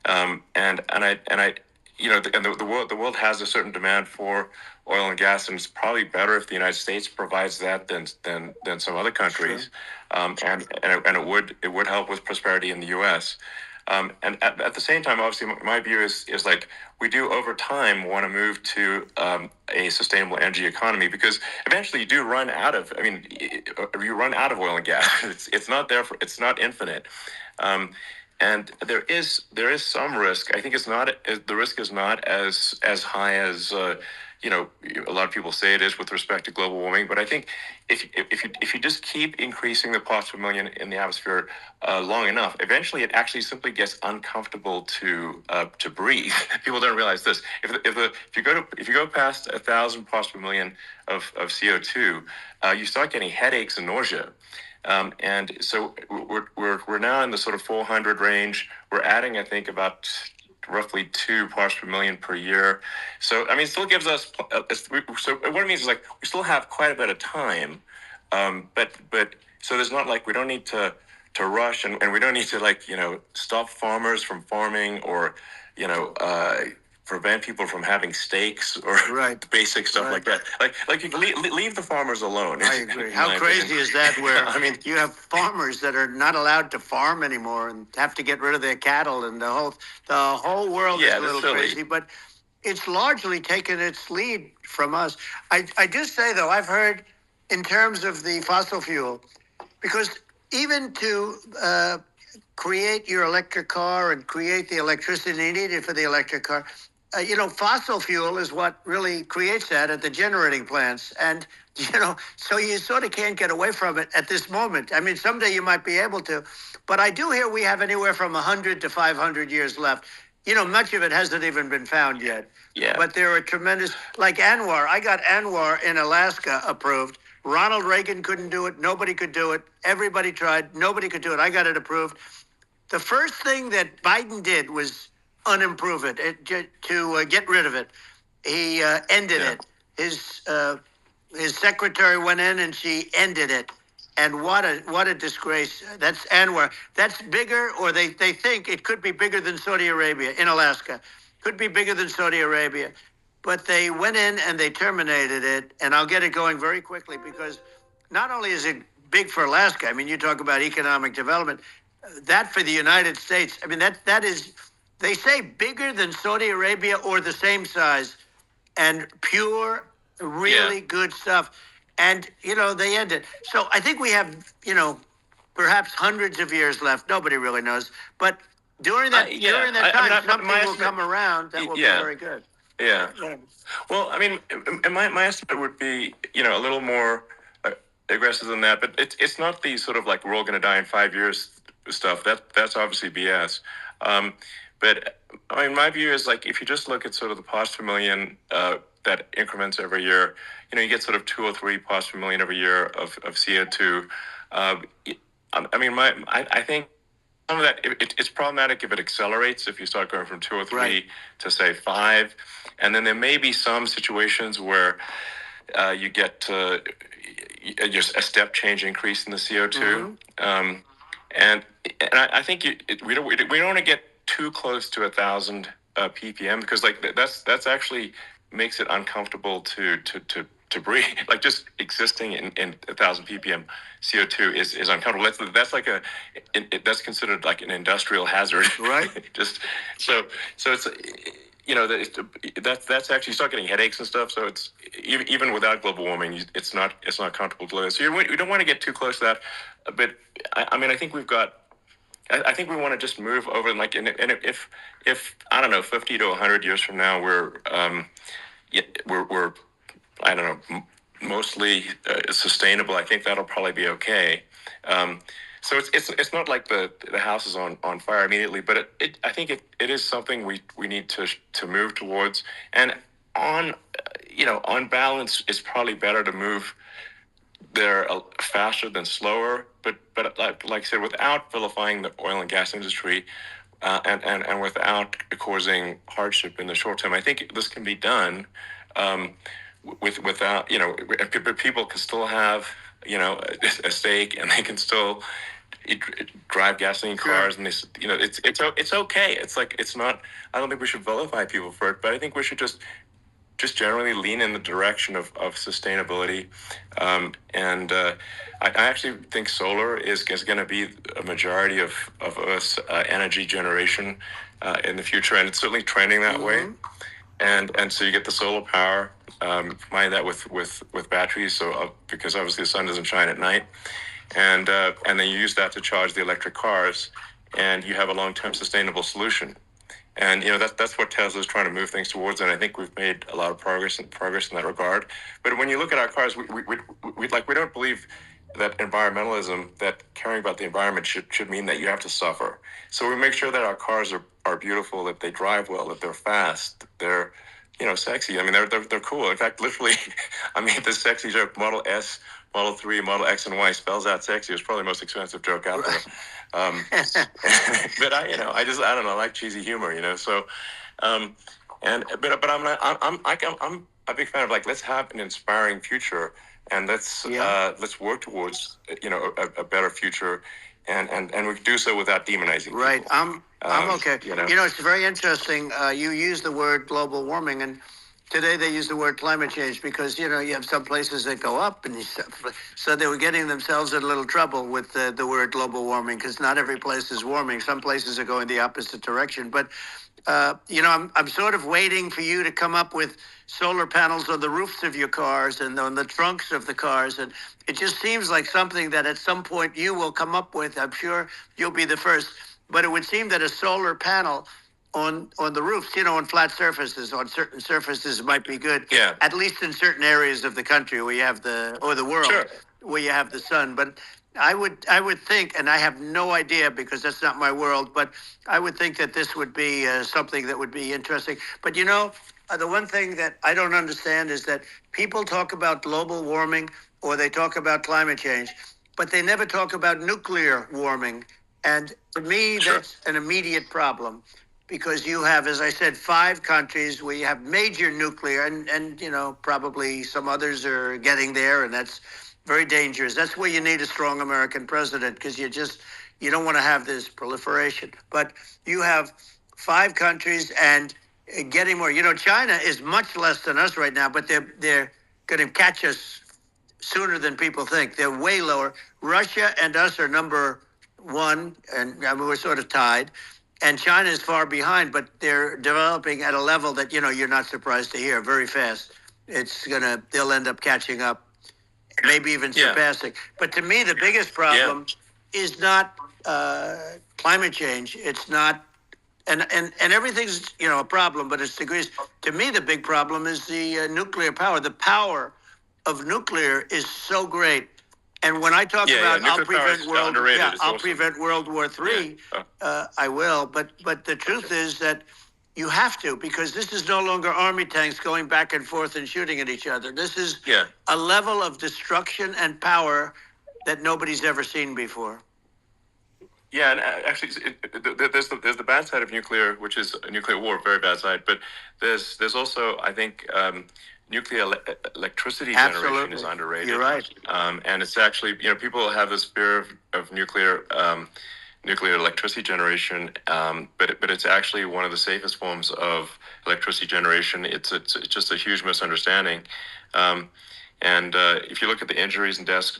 and I the world has a certain demand for oil and gas, and it's probably better if the United States provides that than some other countries, and it would help with prosperity in the U.S. And at the same time, obviously, my view is like we do over time want to move to a sustainable energy economy, because eventually you do run out of. I mean, you run out of oil and gas. It's not there for. It's not infinite. And there is some risk. I think the risk is not as high as a lot of people say it is with respect to global warming. But I think if you just keep increasing the parts per million in the atmosphere long enough, eventually it actually simply gets uncomfortable to breathe. People don't realize this. If you go past 1,000 parts per million of CO2, you start getting headaches and nausea. And so we're now in the sort of 400 range. We're adding, I think, about roughly 2 parts per million per year. So I mean, it still gives us. So what it means is like we still have quite a bit of time, but so there's not like we don't need to rush, and we don't need to stop farmers from farming, or prevent people from having steaks, or basic stuff like that. Like you can leave the farmers alone. I agree. How crazy is that? Where I mean, you have farmers that are not allowed to farm anymore and have to get rid of their cattle, and the whole world is a little crazy. But it's largely taken its lead from us. I do say though, I've heard in terms of the fossil fuel, because even to create your electric car and create the electricity needed for the electric car, fossil fuel is what really creates that at the generating plants. And, so you sort of can't get away from it at this moment. I mean, someday you might be able to. But I do hear we have anywhere from 100 to 500 years left. Much of it hasn't even been found yet. Yeah. But there are tremendous, like Anwar. I got Anwar in Alaska approved. Ronald Reagan couldn't do it. Nobody could do it. Everybody tried. Nobody could do it. I got it approved. The first thing that Biden did was unimprove it, to get rid of it. He ended it. His secretary went in and she ended it. And what a disgrace. That's Anwar. That's bigger, or they think it could be bigger than Saudi Arabia in Alaska. Could be bigger than Saudi Arabia. But they went in and they terminated it. And I'll get it going very quickly, because not only is it big for Alaska, I mean, you talk about economic development, that for the United States, I mean, that is, they say bigger than Saudi Arabia or the same size, and pure, really good stuff. And, they end it. So I think we have, perhaps hundreds of years left. Nobody really knows. But during that time, something will come around that will be very good. Yeah. Well, I mean, my estimate would be, a little more aggressive than that. But it's not the sort of like we're all going to die in 5 years stuff. That's obviously BS. But I mean, my view is like if you just look at sort of the parts per million that increments every year, you get sort of 2 or 3 parts per million every year of CO2. Uh, I mean, I think some of that it's problematic if it accelerates, if you start going from 2 or 3 Right. to say 5, and then there may be some situations where you get just a step change increase in the CO2. And I think we don't want to get too close to 1,000 ppm, because like that's actually makes it uncomfortable to breathe. Like just existing in 1,000 ppm CO2 is uncomfortable. That's like that's considered like an industrial hazard. Right. Just so it's that's actually, you start getting headaches and stuff. So it's even without global warming, it's not comfortable to live. So you don't want to get too close to that. But I mean, I think we've got. I think we want to just move over, and like, and if I don't know, 50 to 100 years from now, we're I don't know, mostly sustainable. I think that'll probably be okay. So it's not like the house is on fire immediately, but I think it is something we need to move towards. And on on balance, it's probably better to move there faster than slower. But like I said, without vilifying the oil and gas industry, and without causing hardship in the short term, I think this can be done. Without but people can still have a stake, and they can still drive gasoline cars, and it's okay. It's like, it's not. I don't think we should vilify people for it, but I think we should just generally lean in the direction of sustainability. And I actually think solar is going to be a majority of Earth's energy generation in the future, and it's certainly trending that way. And so you get the solar power, combine that with batteries, so because obviously the sun doesn't shine at night, and then you use that to charge the electric cars, and you have a long-term sustainable solution. And that's what Tesla's trying to move things towards, and I think we've made a lot of progress in that regard. But when you look at our cars, we don't believe that environmentalism, that caring about the environment should mean that you have to suffer. So we make sure that our cars are beautiful, that they drive well, that they're fast, that they're sexy. I mean, they're cool. In fact, literally, I mean, this sexy joke, Model S, Model 3, Model X, and Y spells out sexy. It's probably the most expensive joke out there. But I don't know, I like cheesy humor, So, but I'm a big fan of, like, let's have an inspiring future, and let's work towards a better future, and we do so without demonizing Right. people. I'm okay. It's very interesting. You use the word global warming, and today they use the word climate change because, you have some places that go up and so they were getting themselves in a little trouble with the word global warming, because not every place is warming. Some places are going the opposite direction. But, I'm sort of waiting for you to come up with solar panels on the roofs of your cars and on the trunks of the cars. And it just seems like something that at some point you will come up with. I'm sure you'll be the first. But it would seem that a solar panel on the roofs, on flat surfaces, on certain surfaces might be good. Yeah. At least in certain areas of the country where you have the world, Sure. where you have the sun. But I would think, and I have no idea because that's not my world, but I would think that this would be something that would be interesting. But the one thing that I don't understand is that people talk about global warming or they talk about climate change, but they never talk about nuclear warming. And to me, Sure. that's an immediate problem, because you have, as I said, 5 countries where you have major nuclear, and probably some others are getting there, and that's very dangerous. That's where you need a strong American president, because you don't want to have this proliferation. But you have 5 countries and getting more. China is much less than us right now, but they're going to catch us sooner than people think. They're way lower. Russia and us are number 1, and I mean, we're sort of tied. And China is far behind, but they're developing at a level that, you're not surprised to hear, very fast. They'll end up catching up, maybe even surpassing. But to me, the biggest problem is not climate change. It's not, and everything's, a problem, but it's degrees. To me, the big problem is the nuclear power. The power of nuclear is so great And when I talk about I'll prevent I'll awesome. prevent World War III, I will. But the truth is that you have to, because this is no longer army tanks going back and forth and shooting at each other. This is a level of destruction and power that nobody's ever seen before. Yeah, and actually, there's the bad side of nuclear, which is a nuclear war, very bad side. But there's also, I think, nuclear electricity generation is underrated. You're right. And it's actually, people have this fear of nuclear nuclear electricity generation, but it's actually one of the safest forms of electricity generation. It's just a huge misunderstanding. And if you look at the injuries and deaths,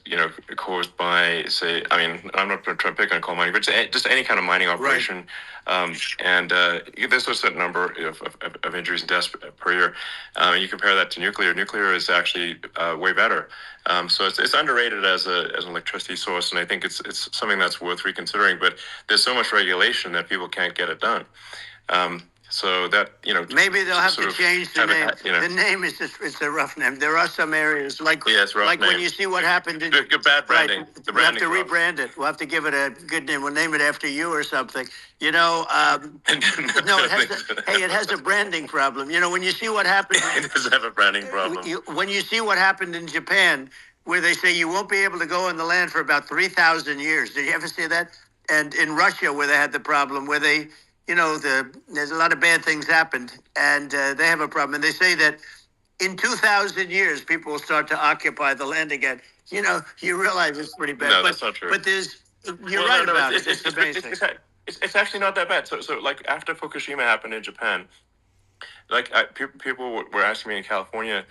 caused by, say, I mean, I'm not going to try to pick on coal mining, but just any kind of mining operation. Right. And there's a certain number of injuries and deaths per year. You compare that to nuclear. Nuclear is actually way better. So it's underrated as an electricity source, and I think it's something that's worth reconsidering. But there's so much regulation that people can't get it done. So that, maybe they'll have to change the name. The name is it's a rough name. There are some areas like when you see what happened in bad branding. Right, we'll have to rebrand it. We'll have to give it a good name. We'll name it after you or something. No, it has a branding problem. When you see what happened, it does have a branding problem. When you see what happened in Japan, where they say you won't be able to go on the land for about 3,000 years. Did you ever see that? And in Russia, where they had the problem, where they there's a lot of bad things happened, and they have a problem. And they say that in 2,000 years, people will start to occupy the land again. You realize it's pretty bad. No, that's not true. But you're right about it. It's actually not that bad. So like after Fukushima happened in Japan, like people were asking me in California,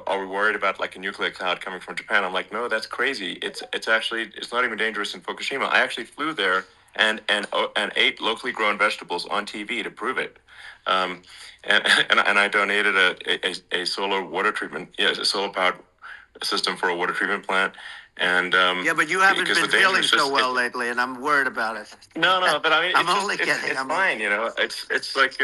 are we worried about like a nuclear cloud coming from Japan? I'm like, no, that's crazy. It's not even dangerous in Fukushima. I actually flew there and ate locally grown vegetables on TV to prove it. And I donated a solar water treatment, a solar powered system for a water treatment plant. And but you haven't been feeling so well lately, and I'm worried about it. No, but I mean, I'm only kidding. It's fine, It's like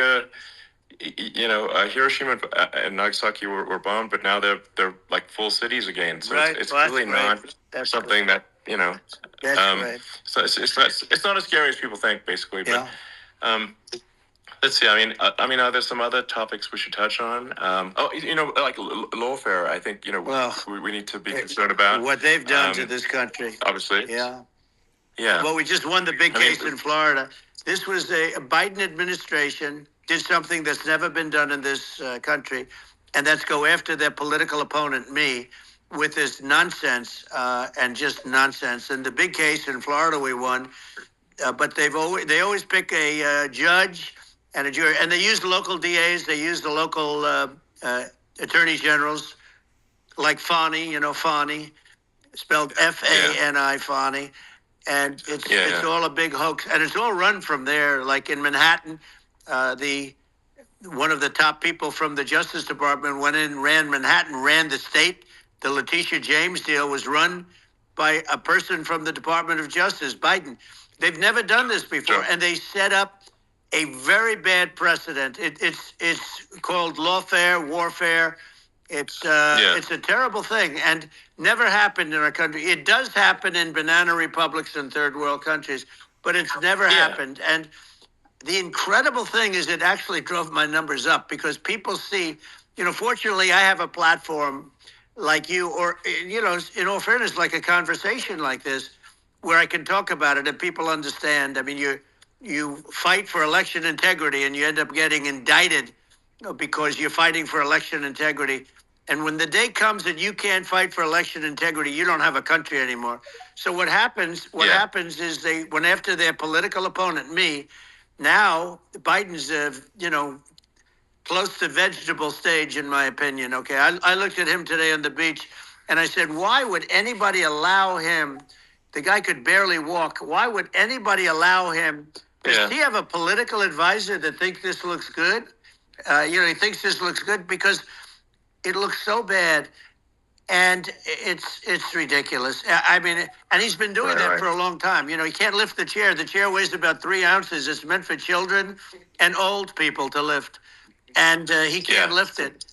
Hiroshima and Nagasaki were bombed, but now they're like full cities again. So it's really not something that That's right. So it's not as scary as people think, basically. But let's see. I mean, are there some other topics we should touch on? Like lawfare. I think we need to be concerned about what they've done to this country. Obviously, yeah. Well, we just won the big case in Florida. This was a Biden administration did something that's never been done in this country, and that's go after their political opponent, me, with this nonsense and just nonsense. And the big case in Florida we won, but they always pick a judge and a jury, and they use local DAs, they use the local attorney generals, like Fani, Fani, spelled Fani, Fani, and it's all a big hoax, and it's all run from there, like in Manhattan. One of the top people from the Justice Department went in, ran Manhattan, ran the state. The Letitia James deal was run by a person from the Department of Justice, Biden. They've never done this before, and they set up a very bad precedent. It's called lawfare, warfare. It's a terrible thing, and never happened in our country. It does happen in banana republics and third world countries, but it's never happened. And the incredible thing is it actually drove my numbers up, because people see, fortunately I have a platform like you, or, in all fairness, like a conversation like this, where I can talk about it and people understand. I mean, you fight for election integrity and you end up getting indicted because you're fighting for election integrity. And when the day comes that you can't fight for election integrity, you don't have a country anymore. So what happens is they went after their political opponent, me. Now, Biden's, close to vegetable stage, in my opinion. Okay, I looked at him today on the beach, and I said, why would anybody allow him? The guy could barely walk. Why would anybody allow him? Does he have a political advisor that thinks this looks good? He thinks this looks good because it looks so bad. And it's ridiculous. I mean, and he's been doing that for a long time. He can't lift the chair. The chair weighs about 3 ounces. It's meant for children and old people to lift. And he can't lift it.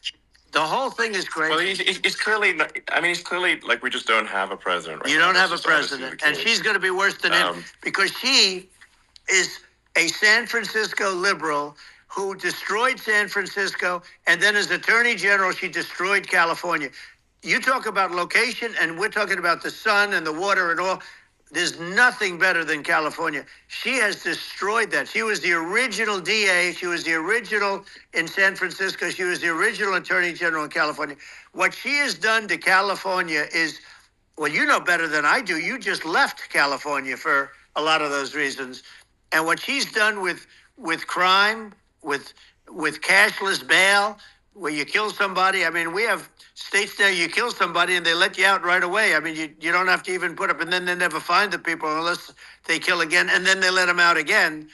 The whole thing is crazy. Well, he's clearly. I mean, he's clearly like we just don't have a president. Right you now. don't That's have a just obviously president, the and case. she's going to be worse than him because she is a San Francisco liberal who destroyed San Francisco, and then as Attorney General, she destroyed California. You talk about location, and we're talking about the sun and the water and all. There's nothing better than California. She has destroyed that. She was the original DA. She was the original in San Francisco. She was the original Attorney General in California. What she has done to California is, well, you know better than I do. You just left California for a lot of those reasons. And what she's done with crime, with cashless bail, where you kill somebody. I mean, we have states there you kill somebody and they let you out right away. I mean, you don't have to even put up, and then they never find the people unless they kill again, and then they let them out again.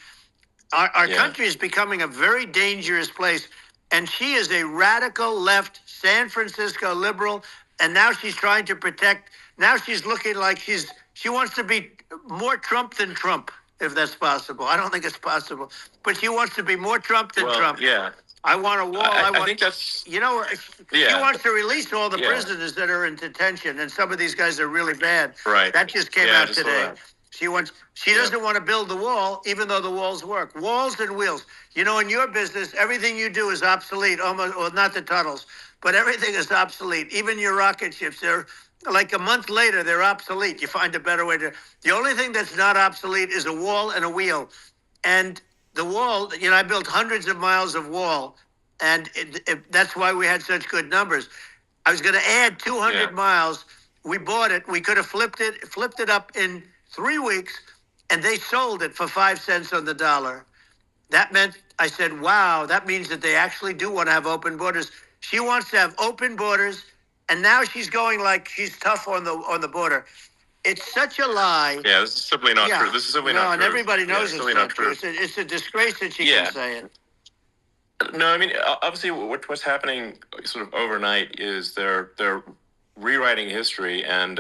Our country is becoming a very dangerous place. And she is a radical left San Francisco liberal. And now she's trying to protect. Now she's looking like she wants to be more Trump than Trump, if that's possible. I don't think it's possible. But she wants to be more Trump than Trump. Yeah. I want a wall. I think that's. She wants to release all the prisoners that are in detention. And some of these guys are really bad. Right. That just came out today. She doesn't want to build the wall, even though the walls work. Walls and wheels. You know, in your business, everything you do is obsolete, almost, or not the tunnels, but everything is obsolete. Even your rocket ships, they're like a month later, they're obsolete. You find a better way to. The only thing that's not obsolete is a wall and a wheel. And the wall, I built hundreds of miles of wall, and that's why we had such good numbers. I was going to add 200 miles. We bought it. We could have flipped it up in 3 weeks, and they sold it for 5 cents on the dollar. That meant, I said, wow, that means that they actually do want to have open borders. She wants to have open borders, and now she's going like she's tough on the border. It's such a lie. Yeah, this is simply not true. This is simply not true. And everybody knows it's not true. It's a disgrace that she can say it. No, I mean, obviously, what's happening sort of overnight is they're rewriting history and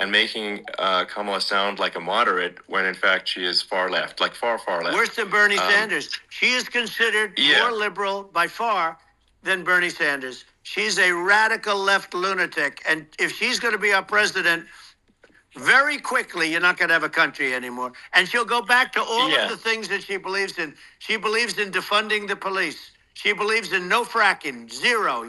making Kamala sound like a moderate when in fact she is far left, like far left. Worse than Bernie Sanders. She is considered more liberal by far than Bernie Sanders. She's a radical left lunatic, and if she's going to be our president, very quickly, you're not going to have a country anymore. And she'll go back to all of the things that she believes in. She believes in defunding the police. She believes in no fracking, zero.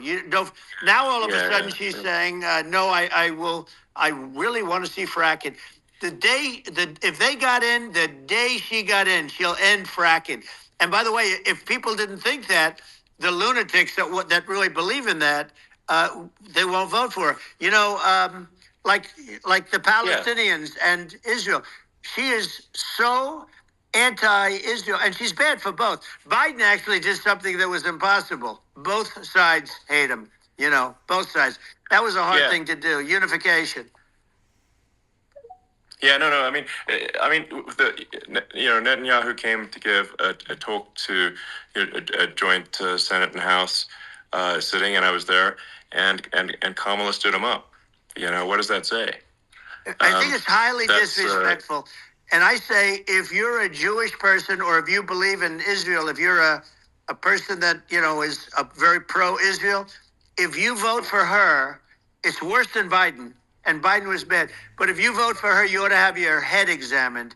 Now all of a sudden she's saying, no, I really want to see fracking. If they got in, the day she got in, she'll end fracking. And by the way, if people didn't think that, the lunatics that really believe in that, they won't vote for her. Like the Palestinians and Israel. She is so anti-Israel, and she's bad for both. Biden actually did something that was impossible. Both sides hate him, both sides. That was a hard thing to do, unification. Yeah, no. I mean, Netanyahu came to give a talk to a joint Senate and House sitting, and I was there, and Kamala stood him up. What does that say? I think it's highly disrespectful. And I say, if you're a Jewish person or if you believe in Israel, if you're a person that, is a very pro-Israel, if you vote for her, it's worse than Biden. And Biden was bad. But if you vote for her, you ought to have your head examined.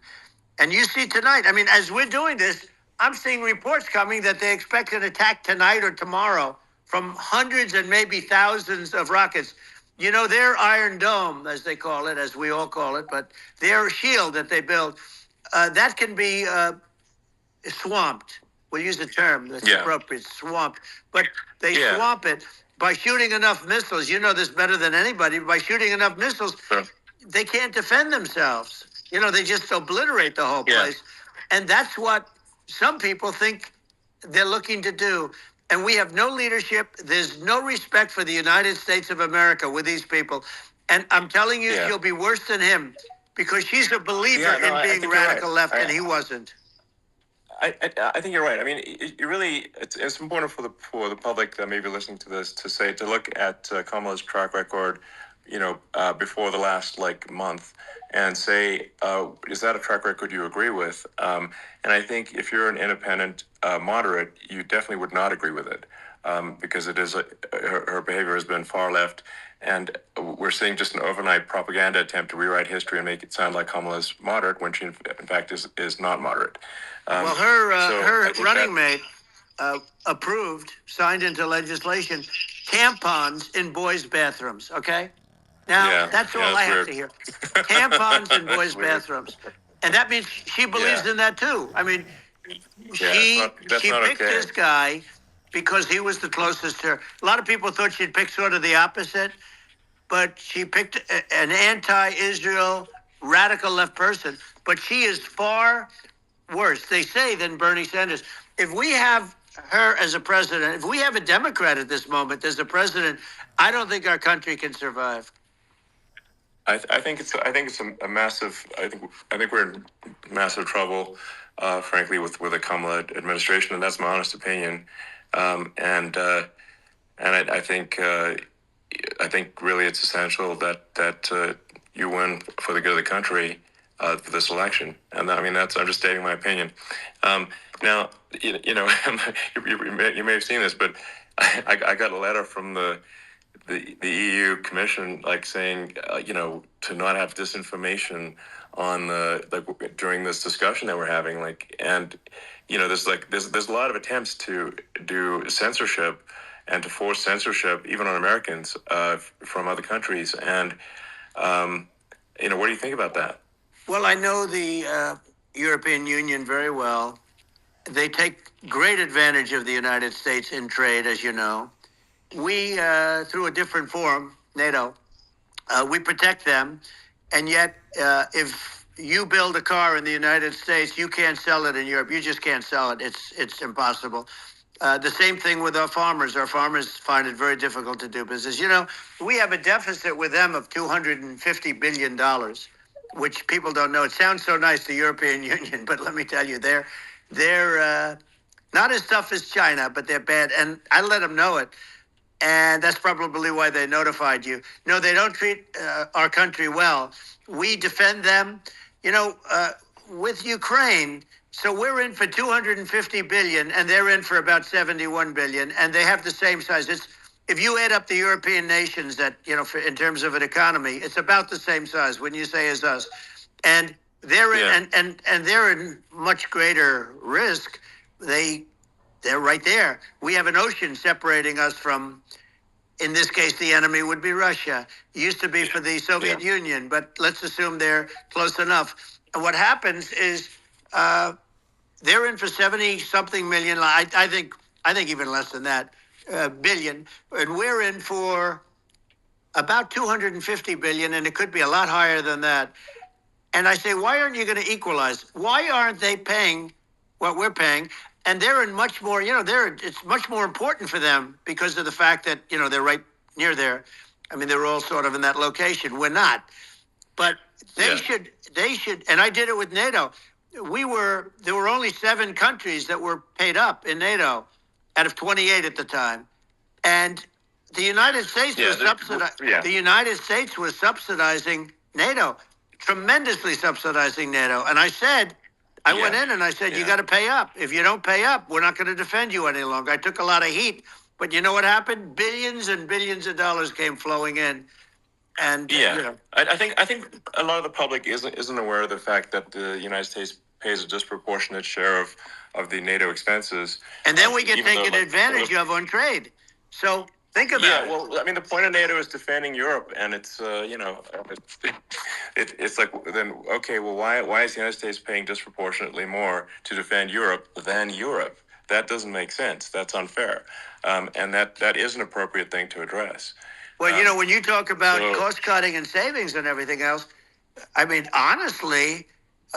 And you see tonight, I mean, as we're doing this, I'm seeing reports coming that they expect an attack tonight or tomorrow from hundreds and maybe thousands of rockets. Their Iron Dome, as they call it, as we all call it, but their shield that they build, that can be swamped. We'll use the term that's appropriate, swamped. But they swamp it by shooting enough missiles. You know this better than anybody. By shooting enough missiles, they can't defend themselves. They just obliterate the whole place. And that's what some people think they're looking to do. And we have no leadership. There's no respect for the United States of America with these people. And I'm telling you, she'll be worse than him because she's a believer in being radical left, and he wasn't. I think you're right. I mean, it's important for the public that may be listening to this to look at Kamala's track record, before the last month, and say, is that a track record you agree with? And I think if you're an independent moderate, you definitely would not agree with it. because it is her behavior has been far left, and we're seeing just an overnight propaganda attempt to rewrite history and make it sound like Kamala is moderate when she in fact is not moderate. Well, her I running mate approved, signed into legislation, tampons in boys' bathrooms. Okay, now that's all I have to hear. Tampons in boys' bathrooms, and that means she believes in that too. I mean, she picked this guy because he was the closest to her. A lot of people thought she'd pick sort of the opposite, but she picked an anti-Israel radical left person. But she is far worse, they say, than Bernie Sanders. If we have her as a president, if we have a Democrat at this moment as a president, I don't think our country can survive. I think it's a massive. I think we're in massive trouble, frankly, with the Kamala administration, and that's my honest opinion. And I think really it's essential that you win for the good of the country for this election, and I mean I'm just stating my opinion. Now you you may have seen this, but I got a letter from the EU Commission, like saying, to not have disinformation on during this discussion that we're having, and there's a lot of attempts to do censorship and to force censorship even on Americans from other countries, and what do you think about that? Well, I know the European Union very well. They take great advantage of the United States in trade, as you know. We, through a different forum, NATO, we protect them. And yet, if you build a car in the United States, you can't sell it in Europe. You just can't sell it. It's impossible. The same thing with our farmers. Our farmers find it very difficult to do business. We have a deficit with them of $250 billion, which people don't know. It sounds so nice, the European Union, but let me tell you, they're not as tough as China, but they're bad. And I let them know it. And that's probably why they notified you. No, they don't treat our country well. We defend them, with Ukraine. So we're in for 250 billion, and they're in for about 71 billion, and they have the same size. If you add up the European nations that in terms of an economy, it's about the same size. Wouldn't you say as us? And they're in, and they're in much greater risk. They're right there. We have an ocean separating us from, in this case, the enemy would be Russia. It used to be for the Soviet Union, but let's assume they're close enough. And what happens is they're in for 70-something million. I think even less than that, billion. And we're in for about 250 billion, and it could be a lot higher than that. And I say, why aren't you going to equalize? Why aren't they paying what we're paying? And they're in much more, it's much more important for them because of the fact that, they're right near there. I mean, they're all sort of in that location. We're not. But they should, and I did it with NATO. There were only 7 countries that were paid up in NATO out of 28 at the time. And the United States the United States was subsidizing NATO, tremendously subsidizing NATO. And I said, I went in and I said, you got to pay up. If you don't pay up, we're not going to defend you any longer. I took a lot of heat, but you know what happened? Billions and billions of dollars came flowing in. And I think a lot of the public isn't aware of the fact that the United States pays a disproportionate share of the NATO expenses. And then we get taken advantage of on trade. So think about it. Well, I mean, the point of NATO is defending Europe, and it's it's like, then okay, well, why is the United States paying disproportionately more to defend Europe than Europe? That doesn't make sense. That's unfair, and that is an appropriate thing to address. Well, when you talk about cost cutting and savings and everything else, I mean, honestly,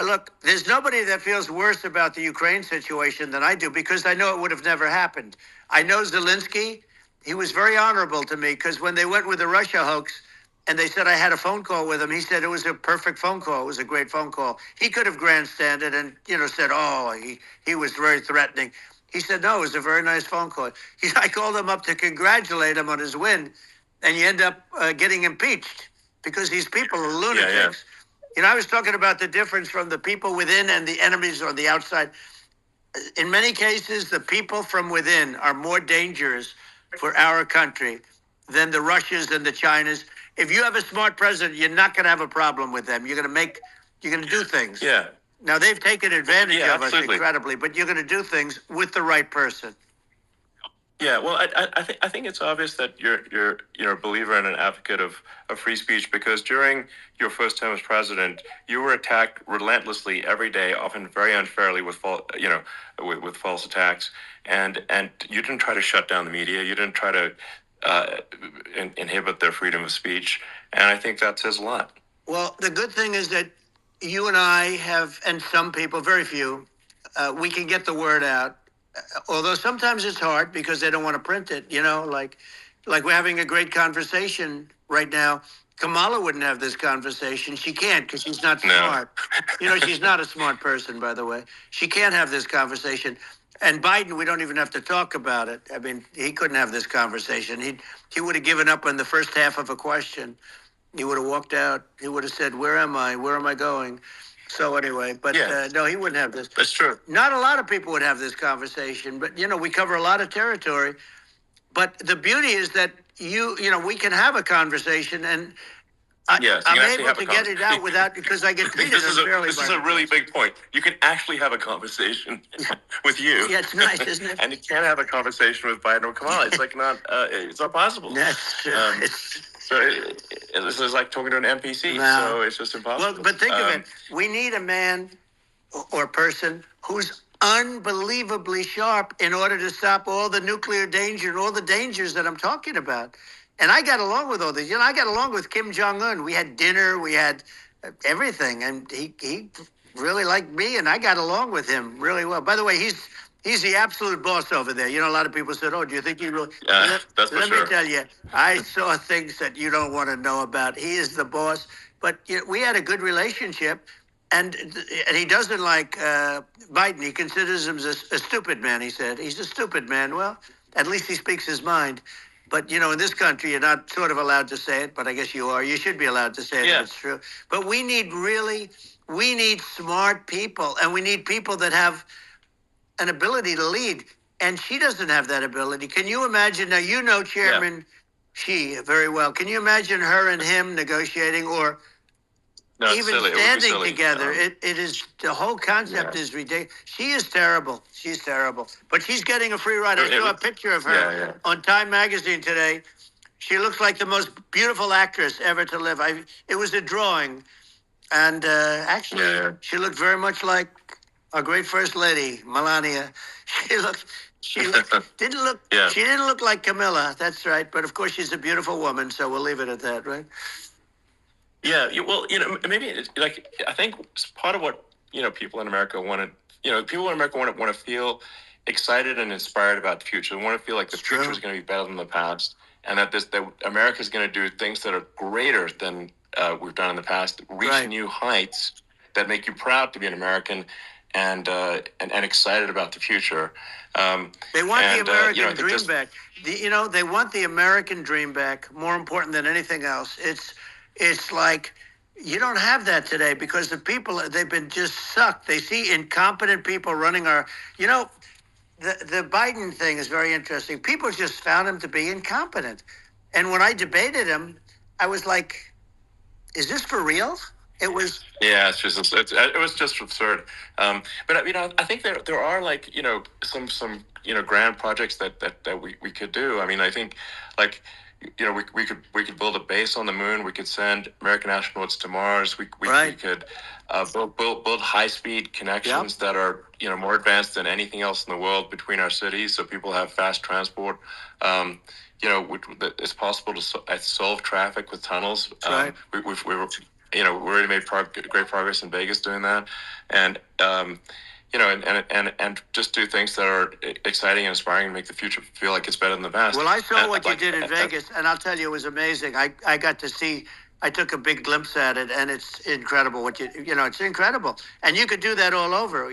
look, there's nobody that feels worse about the Ukraine situation than I do, because I know it would have never happened. I know Zelensky. He was very honorable to me, because when they went with the Russia hoax and they said I had a phone call with him, he said it was a perfect phone call. It was a great phone call. He could have grandstanded and, said, he was very threatening. He said, no, it was a very nice phone call. I called him up to congratulate him on his win, and you end up getting impeached because these people are lunatics. I was talking about the difference from the people within and the enemies on the outside. In many cases, the people from within are more dangerous for our country than the Russias and the Chinas. If you have a smart president, you're not going to have a problem with them. You're going to do things. Yeah. Now they've taken advantage Yeah, of us absolutely. incredibly, but you're going to do things with the right person. Yeah, well, I think it's obvious that you're a believer and an advocate of free speech, because during your first term as president, you were attacked relentlessly every day, often very unfairly with with false attacks, and you didn't try to shut down the media. You didn't try to inhibit their freedom of speech, and I think that says a lot. Well, the good thing is that you and I have, and some people, very few, we can get the word out. Although sometimes it's hard because they don't want to print it. Like we're having a great conversation right now. Kamala wouldn't have this conversation. She can't because she's not smart. No. She's not a smart person, by the way. She can't have this conversation. And Biden, we don't even have to talk about it. I mean, he couldn't have this conversation. He would have given up on the first half of a question. He would have walked out. He would have said, "Where am I? Where am I going?" So anyway, but no, he wouldn't have this. That's true. Not a lot of people would have this conversation, but we cover a lot of territory. But the beauty is that we can have a conversation, and Yes, I'm able to get it out without, because I get treated unfairly. This is a really big point. You can actually have a conversation with you. Yeah, it's nice, isn't it? And you can't have a conversation with Biden or Kamala. It's like it's not possible. That's true. So this is like talking to an NPC. No. So it's just impossible. Well, but think of it. We need a man or person who's unbelievably sharp in order to stop all the nuclear danger and all the dangers that I'm talking about. And I got along with all these. I got along with Kim Jong-un. We had dinner. We had everything. And he really liked me, and I got along with him really well. By the way, he's the absolute boss over there. A lot of people said, "Oh, do you think he really?" That's for Let sure. me tell you, I saw things that you don't want to know about. He is the boss. But we had a good relationship. And he doesn't like Biden. He considers him a stupid man, he said. He's a stupid man. Well, at least he speaks his mind. But, in this country, you're not sort of allowed to say it, but I guess you are. You should be allowed to say it if it's true. But we need smart people, and we need people that have an ability to lead. And she doesn't have that ability. Can you imagine? Now, Chairman Xi very well. Can you imagine her and him negotiating, or even standing together? It is, the whole concept is ridiculous. She is terrible. She's terrible. But she's getting a free ride. I saw a picture of her on Time Magazine today. She looks like the most beautiful actress ever to live. It was a drawing. And actually, she looked very much like our great First Lady, Melania. She didn't look like Camilla. That's right. But of course, she's a beautiful woman. So we'll leave it at that, right? Yeah, well, maybe I think part of what people in America want to feel excited and inspired about the future. They want to feel like the future is going to be better than the past, and that America is going to do things that are greater than we've done in the past, reach new heights that make you proud to be an American, and excited about the future. They want the American dream back. They want the American dream back. More important than anything else, it's like you don't have that today because the people, they've been just sucked. They see incompetent people running our, the Biden thing is very interesting. People just found him to be incompetent. And when I debated him, I was like, is this for real? It was. Yeah, it was just absurd. But I think there are some grand projects that we could do. I mean, I think we could build a base on the moon. We could send American astronauts to Mars. We could build high speed connections that are more advanced than anything else in the world between our cities, so people have fast transport. It's possible to solve traffic with tunnels. We've we already made great progress in Vegas doing that, and and just do things that are exciting and inspiring and make the future feel like it's better than the past. Well, I saw what you did in Vegas, and I'll tell you, it was amazing. I got to see. I took a big glimpse at it, and it's incredible. It's incredible, and you could do that all over.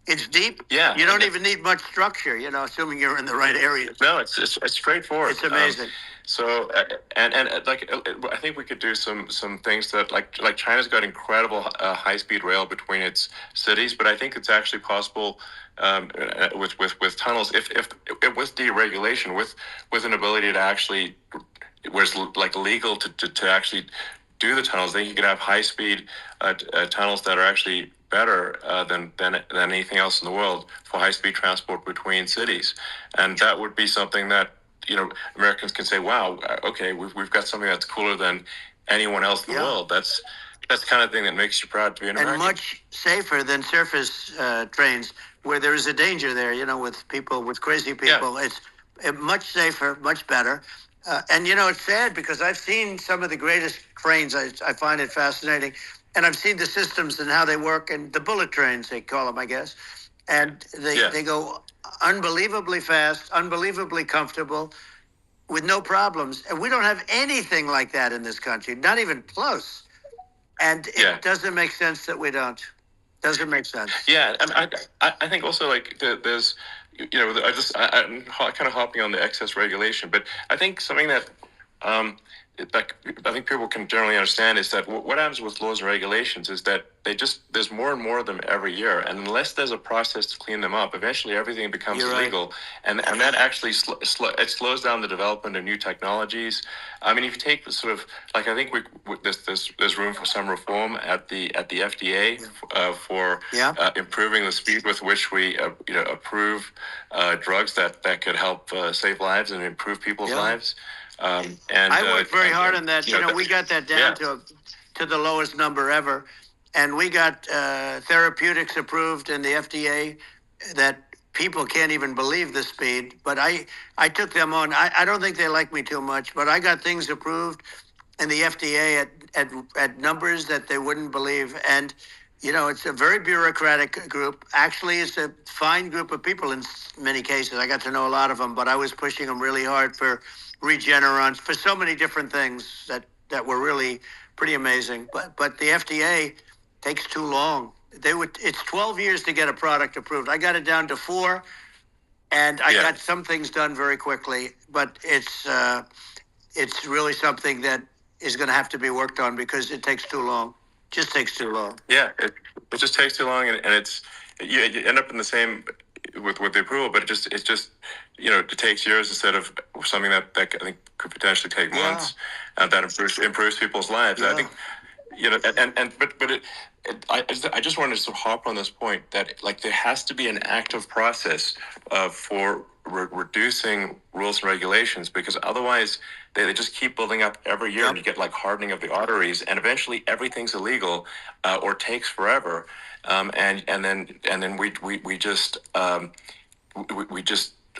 It's deep. Yeah. You don't even need much structure, assuming you're in the right area. No, it's straightforward. It's amazing. So I think we could do some things that like China's got incredible high speed rail between its cities, but I think it's actually possible with tunnels if with deregulation with an ability to actually where it's like legal to actually do the tunnels. Then you could have high speed tunnels that are actually better than anything else in the world for high speed transport between cities, and that would be something that Americans can say, "Wow, okay, we've got something that's cooler than anyone else in the world." That's the kind of thing that makes you proud to be an American. And much safer than surface trains, where there is a danger there. With people, with crazy people, it's much safer, much better. And it's sad because I've seen some of the greatest trains. I find it fascinating, and I've seen the systems and how they work, and the bullet trains they call them, I guess. And they go unbelievably fast, unbelievably comfortable, with no problems. And we don't have anything like that in this country, not even close. And it doesn't make sense that we don't. Doesn't make sense. Yeah, and I think also like there's I'm kind of hopping on the excess regulation, but I think something that like I think people can generally understand is that what happens with laws and regulations is that there's more and more of them every year, and unless there's a process to clean them up, eventually everything becomes illegal, and that actually it slows down the development of new technologies. I mean, if you take sort of like I think there's room for some reform at the FDA for improving the speed with which we approve drugs that could help save lives and improve people's lives. And I worked very hard on that. We got that down to the lowest number ever, and we got therapeutics approved in the FDA that people can't even believe the speed. But I took them on. I don't think they like me too much, but I got things approved in the FDA at numbers that they wouldn't believe. And it's a very bureaucratic group. Actually, it's a fine group of people in many cases. I got to know a lot of them, but I was pushing them really hard for Regeneron, for so many different things that were really pretty amazing. But the FDA takes too long. It's 12 years to get a product approved. I got it down to 4, and I got some things done very quickly. But it's really something that is going to have to be worked on because it takes too long. Just takes too long. Yeah, it just takes too long, and it's you end up in the same with the approval, but it's just it takes years instead of something that I think could potentially take months, that improves people's lives. I think I just wanted to sort of hop on this point that like there has to be an active process for reducing rules and regulations, because otherwise they just keep building up every year, and you get like hardening of the arteries, and eventually everything's illegal or takes forever, and then we just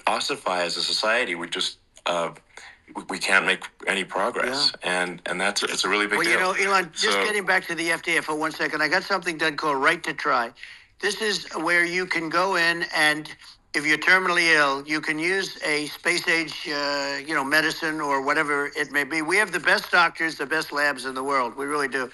ossify as a society. We can't make any progress, and it's a really big deal. Elon, just getting back to the FDA for 1 second, I got something done called Right to Try. This is where you can go in, and if you're terminally ill, you can use a space age, medicine or whatever it may be. We have the best doctors, the best labs in the world. We really do.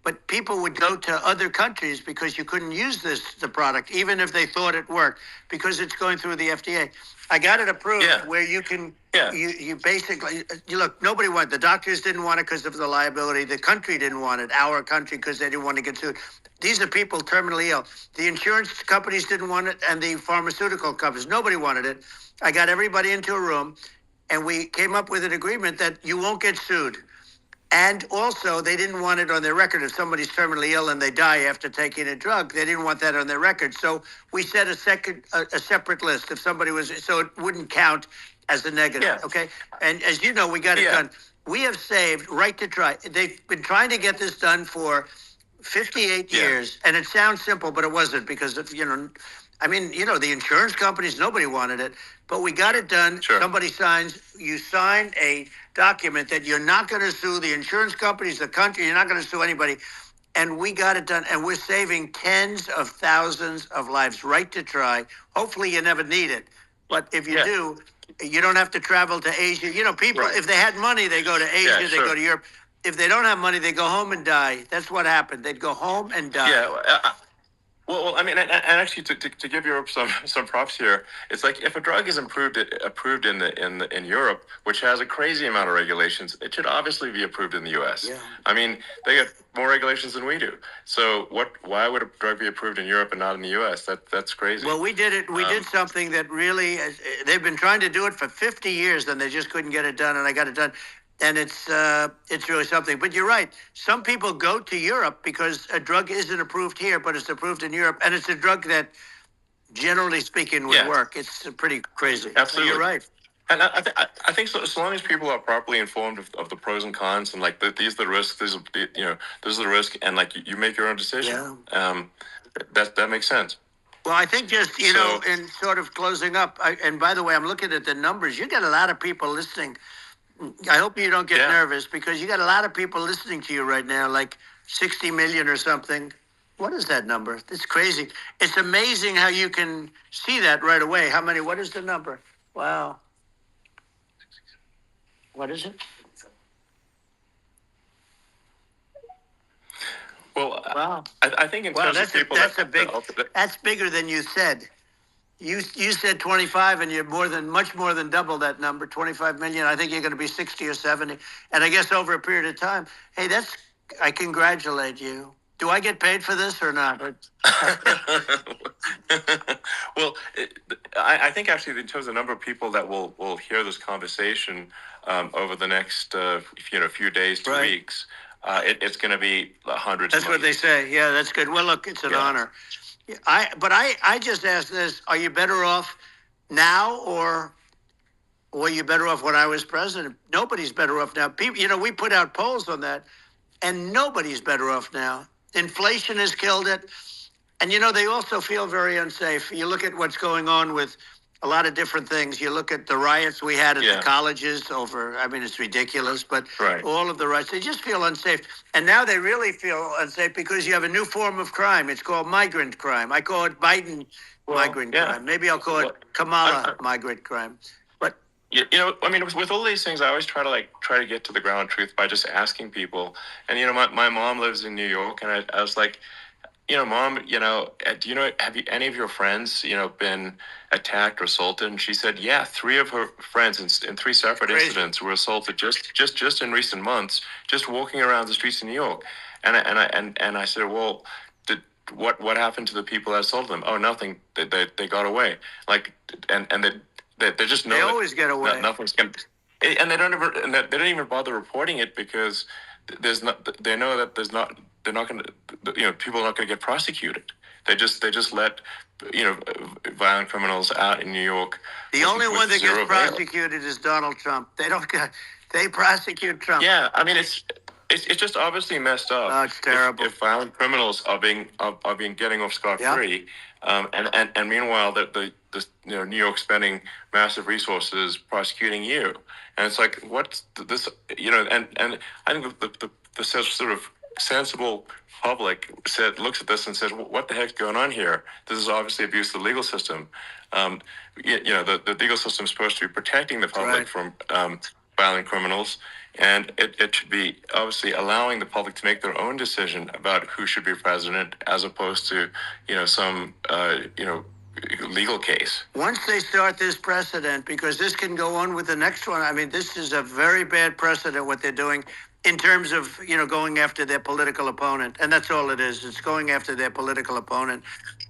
But people would go to other countries because you couldn't use the product, even if they thought it worked, because it's going through the FDA. I got it approved where you can, you basically, look, nobody wanted, the doctors didn't want it because of the liability. The country didn't want it, our country, because they didn't want to get sued. These are people terminally ill. The insurance companies didn't want it, and the pharmaceutical companies, nobody wanted it. I got everybody into a room, and we came up with an agreement that you won't get sued. And also, they didn't want it on their record. If somebody's terminally ill and they die after taking a drug, they didn't want that on their record. So we set a separate list if somebody was, so it wouldn't count as a negative. Okay. And as you know, we got it done. We have saved Right to Try. They've been trying to get this done for 58 years, and it sounds simple, but it wasn't, because of, the insurance companies, nobody wanted it, but we got it done. Somebody you sign a document that you're not going to sue the insurance companies, the country, you're not going to sue anybody. And we got it done, and we're saving tens of thousands of lives. Right to Try. Hopefully you never need it, but if you do, you don't have to travel to Asia. People, if they had money, they go to Asia, they go to Europe. If they don't have money, they go home and die. That's what happened. They'd go home and die. Well, I mean, and actually, to give Europe some props here, it's like if a drug is approved in Europe, which has a crazy amount of regulations, it should obviously be approved in the U.S. Yeah. I mean, they get more regulations than we do. So what? Why would a drug be approved in Europe and not in the U.S.? That's crazy. Well, we did it. We did something that really, they've been trying to do it for 50 years, and they just couldn't get it done, and I got it done. And it's really something. But you're right. Some people go to Europe because a drug isn't approved here, but it's approved in Europe, and it's a drug that, generally speaking, would Yeah. work. It's pretty crazy. So Absolutely. you're right. And I think so. As long as people are properly informed of the pros and cons, and like these are the risks, these are this is the risk, and like you make your own decision. Yeah. That makes sense. Well, I think just, in sort of closing up, and by the way, I'm looking at the numbers. You got a lot of people listening. I hope you don't get Yeah. nervous because you got a lot of people listening to you right now, like 60 million or something. What is that number? It's crazy. It's amazing how you can see that right away. How many? What is the number? Wow. What is it? Well, Wow. I think in Wow, terms of people, that's bigger than you said. You said 25, and you're much more than double that number, 25 million. I think you're going to be 60 or 70, and I guess over a period of time. Hey, I congratulate you. Do I get paid for this or not? Well, I think actually in terms of the number of people that will hear this conversation over the next few days to Right. weeks, it's going to be hundreds. That's what they say. Yeah, that's good. Well, look, it's an honor. I just asked this: are you better off now, or were you better off when I was president? Nobody's better off now. People, we put out polls on that, and nobody's better off now. Inflation has killed it. And, they also feel very unsafe. You look at what's going on with a lot of different things. You look at the riots we had at the colleges over, I mean, it's ridiculous, but Right. all of the riots, they just feel unsafe. And now they really feel unsafe because you have a new form of crime. It's called migrant crime. I call it Biden migrant crime. Maybe I'll call it Kamala migrant crime. But I mean, with all these things, I always try to get to the ground truth by just asking people. And my mom lives in New York, and I was like, Mom, have any of your friends, been attacked or assaulted? And she said, yeah, 3 of her friends in 3 separate Crazy. incidents were assaulted just in recent months, just walking around the streets in New York. And I said, well, what happened to the people that assaulted them? Oh, nothing. They got away. Like, and they just know they always get away. Nothing's going. And they don't even bother reporting it because they know that they're not going to, people are not going to get prosecuted. They just let, violent criminals out in New York. The only one that gets prosecuted is Donald Trump. They prosecute Trump. Yeah, I mean, it's just obviously messed up. Oh, it's terrible. If violent criminals are getting off scot-free, and meanwhile the New York spending massive resources prosecuting you, and it's like what's this, and I think the sort of sensible public looks at this and says, what the heck's going on here? This is obviously abuse of the legal system. The legal system is supposed to be protecting the public from violent criminals, and it should be obviously allowing the public to make their own decision about who should be president, as opposed to some legal case. Once they start this precedent, because this can go on with the next one. I mean, this is a very bad precedent what they're doing in terms of going after their political opponent, and that's all it is. It's going after their political opponent,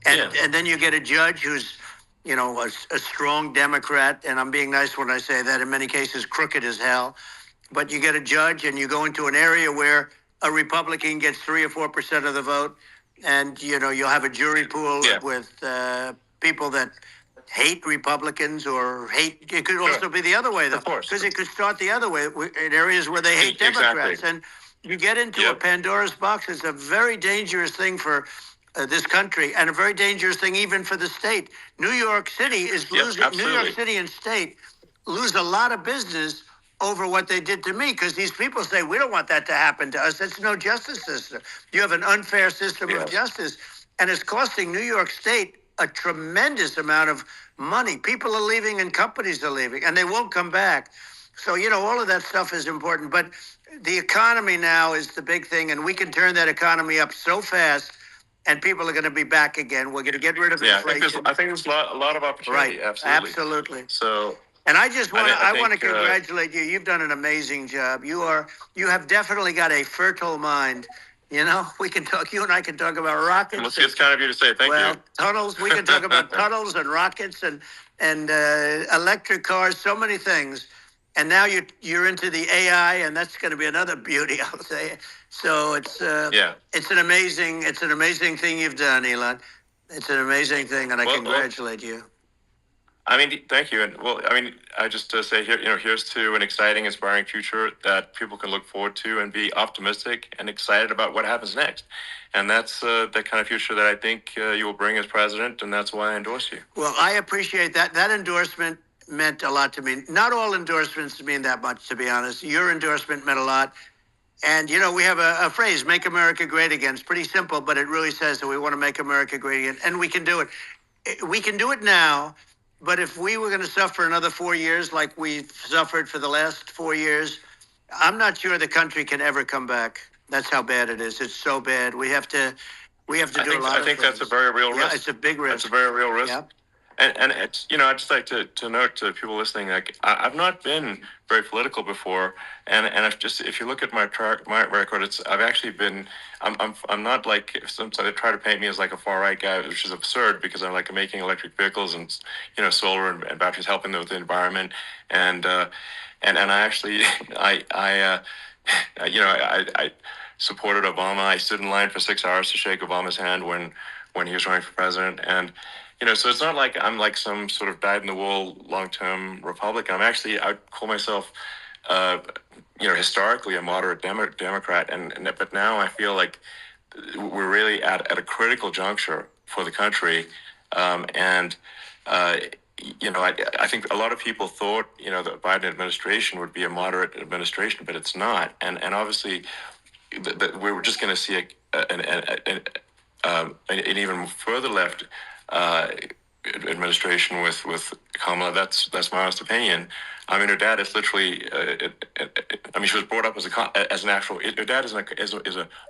and then you get a judge who's a strong Democrat, and I'm being nice when I say that. In many cases, crooked as hell. But you get a judge, and you go into an area where a Republican gets 3 or 4% of the vote, and you'll have a jury pool with people that hate Republicans or hate. It could also be the other way, though, because it could start the other way in areas where they hate Democrats, and you get into a Pandora's box. It's a very dangerous thing for this country, and a very dangerous thing even for the state. New York City is losing. New York City and state lose a lot of business over what they did to me, because these people say, we don't want that to happen to us. That's no justice system. You have an unfair system of justice, and it's costing New York State a tremendous amount of money. People are leaving and companies are leaving, and they won't come back. So, all of that stuff is important. But the economy now is the big thing, and we can turn that economy up so fast. and people are going to be back again. We're going to get rid of inflation. I think there's a lot of opportunity. Right. Absolutely. So, and I just want to I want to think, congratulate you. You've done an amazing job. You have definitely got a fertile mind. You know, we can talk. You and I can talk about rockets. Well, it's kind of you to say. Thank you. Tunnels. We can talk about tunnels and rockets and electric cars. So many things. And now you're into the AI, and that's going to be another beauty, I'll say. So it's it's an amazing thing you've done, Elon. It's an amazing thing, and I congratulate you. I mean, thank you. And well, I mean, I just say here, here's to an exciting, inspiring future that people can look forward to and be optimistic and excited about what happens next. And that's the kind of future that I think you will bring as president, and that's why I endorse you. Well, I appreciate that. That endorsement meant a lot to me. Not all endorsements mean that much, to be honest. Your endorsement meant a lot. And, we have a phrase, make America great again. It's pretty simple, but it really says that we want to make America great again. And we can do it. We can do it now. But if we were going to suffer another 4 years like we've suffered for the last 4 years, I'm not sure the country can ever come back. That's how bad it is. It's so bad. We have to do a lot of things. I think that's a very real risk. Yeah, it's a big risk. It's a very real risk. Yep. And it's, I'd just like to note to people listening, like I've not been very political before, and if you look at my record, I've actually been, I'm not like, sometimes they try to paint me as like a far right guy, which is absurd because I'm like making electric vehicles and solar and batteries, helping with the environment, and I actually I supported Obama. I stood in line for 6 hours to shake Obama's hand when he was running for president, and so it's not like I'm like some sort of dyed-in-the-wool long-term Republican. I'd call myself, historically a moderate Democrat, but now I feel like we're really at a critical juncture for the country, and I think a lot of people thought the Biden administration would be a moderate administration, but it's not, and obviously we were just going to see an even further left administration with Kamala. That's my honest opinion. I mean, her dad is literally. She was brought up as an actual. Her dad is a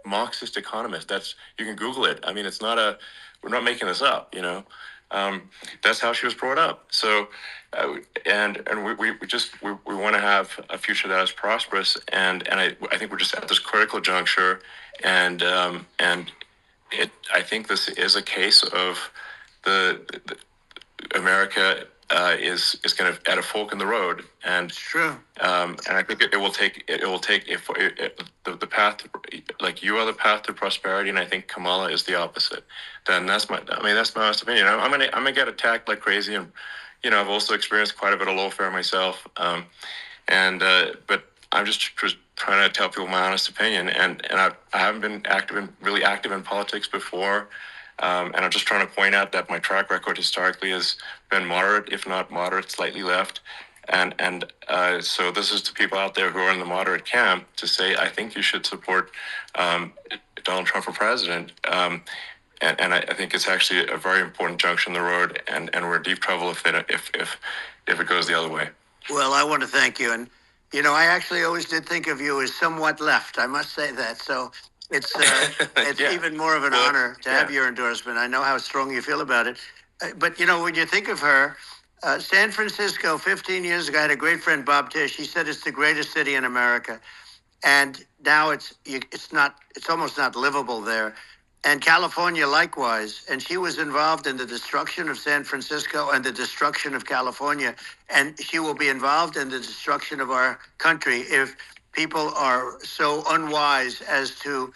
Marxist economist. You can Google it. I mean, it's not we're not making this up. That's how she was brought up. So, and we want to have a future that is prosperous. And I think we're just at this critical juncture, and I think this is a case of the America is kind of at a fork in the road, and true. And I think it will take the path to, like, you are the path to prosperity, and I think Kamala is the opposite. Then that's my honest opinion. I'm gonna get attacked like crazy, and I've also experienced quite a bit of lawfare myself, but I'm just trying to tell people my honest opinion, and I haven't been really active in politics before. And I'm just trying to point out that my track record historically has been moderate, if not moderate, slightly left. And so this is to people out there who are in the moderate camp to say, I think you should support Donald Trump for president. And I think it's actually a very important junction in the road, and we're in deep trouble if it goes the other way. Well, I want to thank you. And, I actually always did think of you as somewhat left. I must say that. So it's even more of an honor to have your endorsement. I know how strong you feel about it. But, when you think of her, San Francisco, 15 years ago, I had a great friend, Bob Tish. He said it's the greatest city in America. And now it's almost not livable there. And California likewise. And she was involved in the destruction of San Francisco and the destruction of California. And she will be involved in the destruction of our country if people are so unwise as to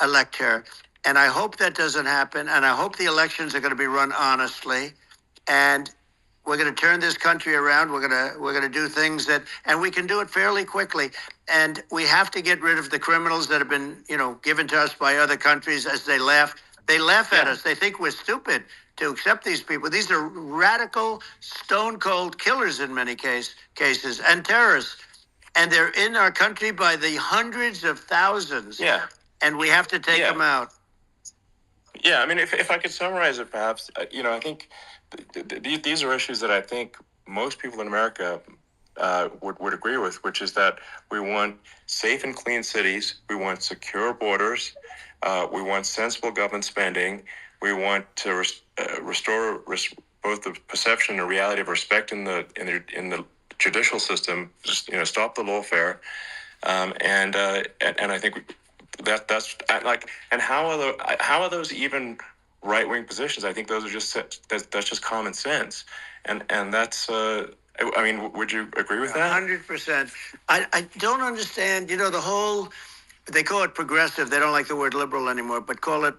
elect her. And I hope that doesn't happen. And I hope the elections are going to be run honestly. And we're going to turn this country around. We're going to do things and we can do it fairly quickly. And we have to get rid of the criminals that have been, given to us by other countries as they laugh. They laugh at us. They think we're stupid to accept these people. These are radical, stone cold killers in many cases and terrorists. And they're in our country by the hundreds of thousands. Yeah. And we have to take them out. Yeah. I mean, if I could summarize it, perhaps, I think these are issues that I think most people in America would agree with, which is that we want safe and clean cities, we want secure borders, we want sensible government spending, we want to restore both the perception and reality of respect in the judicial system. Just stop the lawfare, and I think that's like, and how are those even right wing positions? I think those are just that's just common sense, and that's. I mean, would you agree with that? 100%. I don't understand. The whole, they call it progressive. They don't like the word liberal anymore, but call it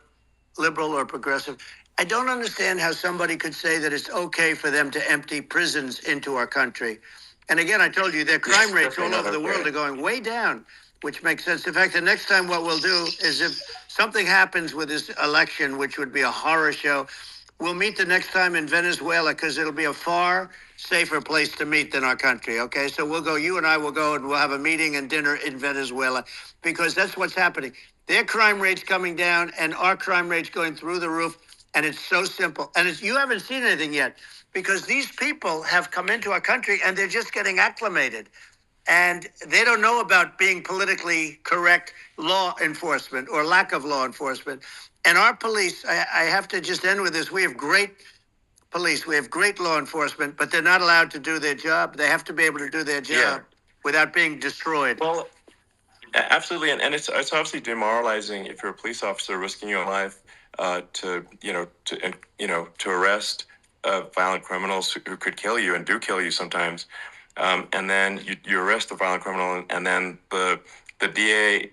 liberal or progressive. I don't understand how somebody could say that it's okay for them to empty prisons into our country. And again, I told you their crime rates all over the world are going way down, which makes sense. In fact, the next time what we'll do is, if something happens with this election, which would be a horror show, we'll meet the next time in Venezuela, because it'll be a far safer place to meet than our country. Okay, so we'll go. You and I will go, and we'll have a meeting and dinner in Venezuela, because that's what's happening. Their crime rate's coming down, and our crime rate's going through the roof. And it's so simple. And you haven't seen anything yet, because these people have come into our country and they're just getting acclimated. And they don't know about being politically correct law enforcement or lack of law enforcement. And our police, I have to just end with this. We have great police. We have great law enforcement, but they're not allowed to do their job. They have to be able to do their job without being destroyed. Well, absolutely, and it's obviously demoralizing if you're a police officer risking your life to arrest violent criminals who could kill you and do kill you sometimes, and then you arrest the violent criminal, and then the DA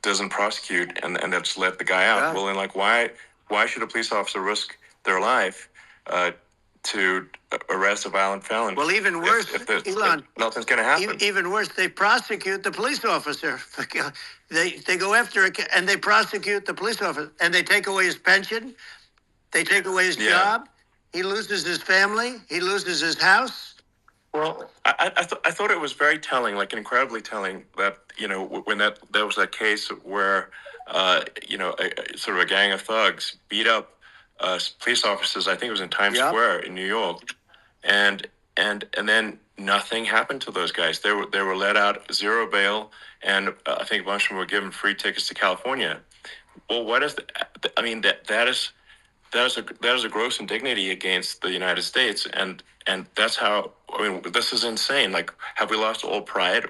doesn't prosecute, and they just let the guy out. Yeah. Well, then, like, why should a police officer risk their life to arrest a violent felon? Well, even worse, Elon, if nothing's going to happen. Even worse, they prosecute the police officer. They go after it, and they prosecute the police officer, and they take away his pension. They take away his job. He loses his family. He loses his house. Well, I thought it was very telling, like incredibly telling, that when there was that case where sort of a gang of thugs beat up police officers. I think it was in Times Square in New York, and then nothing happened to those guys. They were let out, zero bail, and I think a bunch of them were given free tickets to California. Well, what is I mean, that is a gross indignity against the United States, and that's how. I mean, this is insane. Like, have we lost all pride?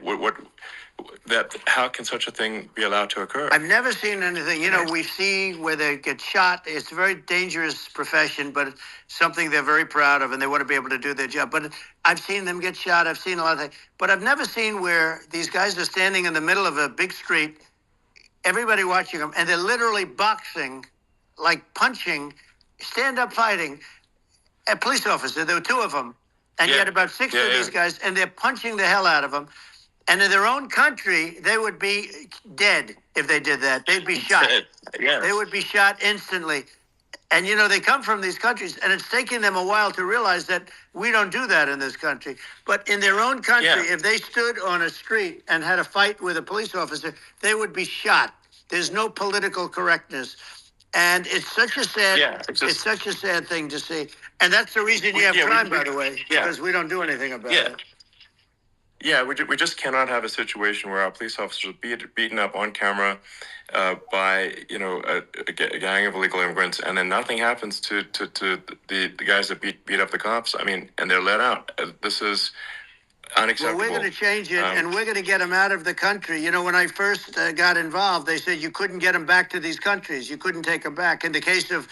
How can such a thing be allowed to occur? I've never seen anything. We see where they get shot. It's a very dangerous profession, but it's something they're very proud of, and they want to be able to do their job. But I've seen them get shot. I've seen a lot of things. But I've never seen where these guys are standing in the middle of a big street, everybody watching them, and they're literally boxing, like punching, stand-up fighting a police officer. There were two of them. And you had about 60 of these guys, and they're punching the hell out of them. And in their own country, they would be dead if they did that. They'd be shot. They would be shot instantly. And, they come from these countries, and it's taking them a while to realize that we don't do that in this country. But in their own country, if they stood on a street and had a fight with a police officer, they would be shot. There's no political correctness. And it's such a sad, it's such a sad thing to see. And that's the reason you have crime, by the way, because we don't do anything about it. Yeah, we just cannot have a situation where our police officers are beaten up on camera by a gang of illegal immigrants, and then nothing happens to the guys that beat up the cops. I mean, and they're let out. This is unacceptable. Well, we're going to change it, and we're going to get them out of the country. When I first got involved, they said you couldn't get them back to these countries. You couldn't take them back. In the case of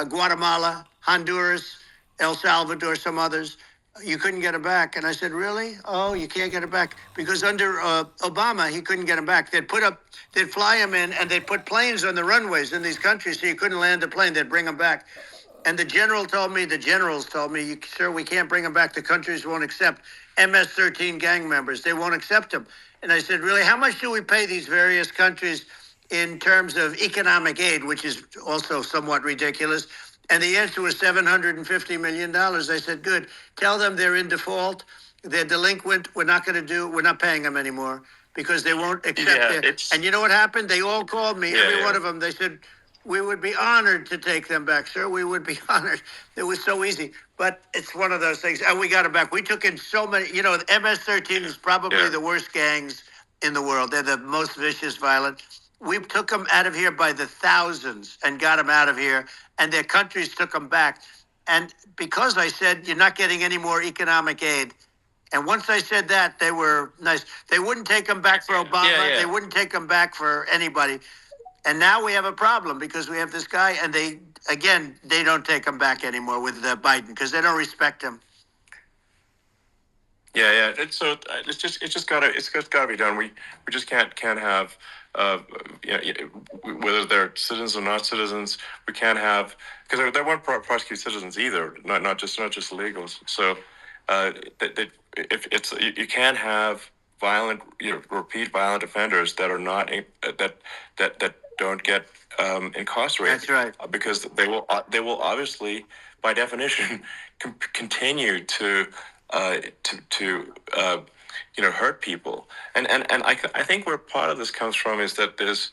Guatemala, Honduras, El Salvador, some others, you couldn't get them back. And I said, really? Oh, you can't get them back? Because under Obama, he couldn't get them back. They'd fly them in, and they'd put planes on the runways in these countries so you couldn't land the plane. They'd bring them back. And the generals told me, sir, we can't bring them back. The countries won't accept MS-13 gang members. They won't accept them. And I said, really, how much do we pay these various countries in terms of economic aid, which is also somewhat ridiculous? And the answer was $750 million. I said, good. Tell them they're in default. They're delinquent. We're not paying them anymore because they won't accept it. And you know what happened? They all called me, every one of them. They said, We would be honored to take them back, sir. We would be honored. It was so easy. But it's one of those things. And we got them back. We took in so many, the MS-13 is probably the worst gangs in the world. They're the most vicious, violent. We took them out of here by the thousands and got them out of here. And their countries took them back. And because I said, you're not getting any more economic aid. And once I said that, they were nice. They wouldn't take them back for Obama. They wouldn't take them back for anybody. And now we have a problem because we have this guy, and they don't take him back anymore with Biden because they don't respect him. Yeah. It's just gotta be done. We just can't have whether they're citizens or not citizens. We can't have, because they won't prosecute citizens either. Not just illegals. So if it's you can't have violent repeat violent offenders that are not that don't get incarcerated. That's right. Because they will obviously, by definition, continue to hurt people. And I think where part of this comes from is that there's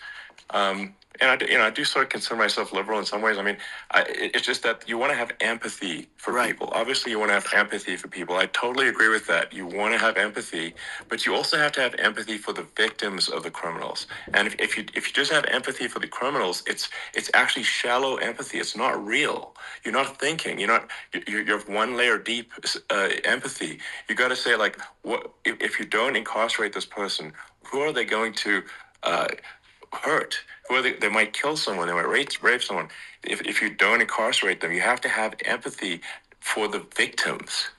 and I do sort of consider myself liberal in some ways. I mean, it's just that you want to have empathy for people. Obviously, you want to have empathy for people. I totally agree with that. You want to have empathy, but you also have to have empathy for the victims of the criminals. And if you just have empathy for the criminals, it's actually shallow empathy. It's not real. You're not thinking. You're one layer deep empathy. You got to say, like, what if you don't incarcerate this person? Who are they going to hurt? Who are they might kill someone. They might rape someone. If you don't incarcerate them, you have to have empathy for the victims.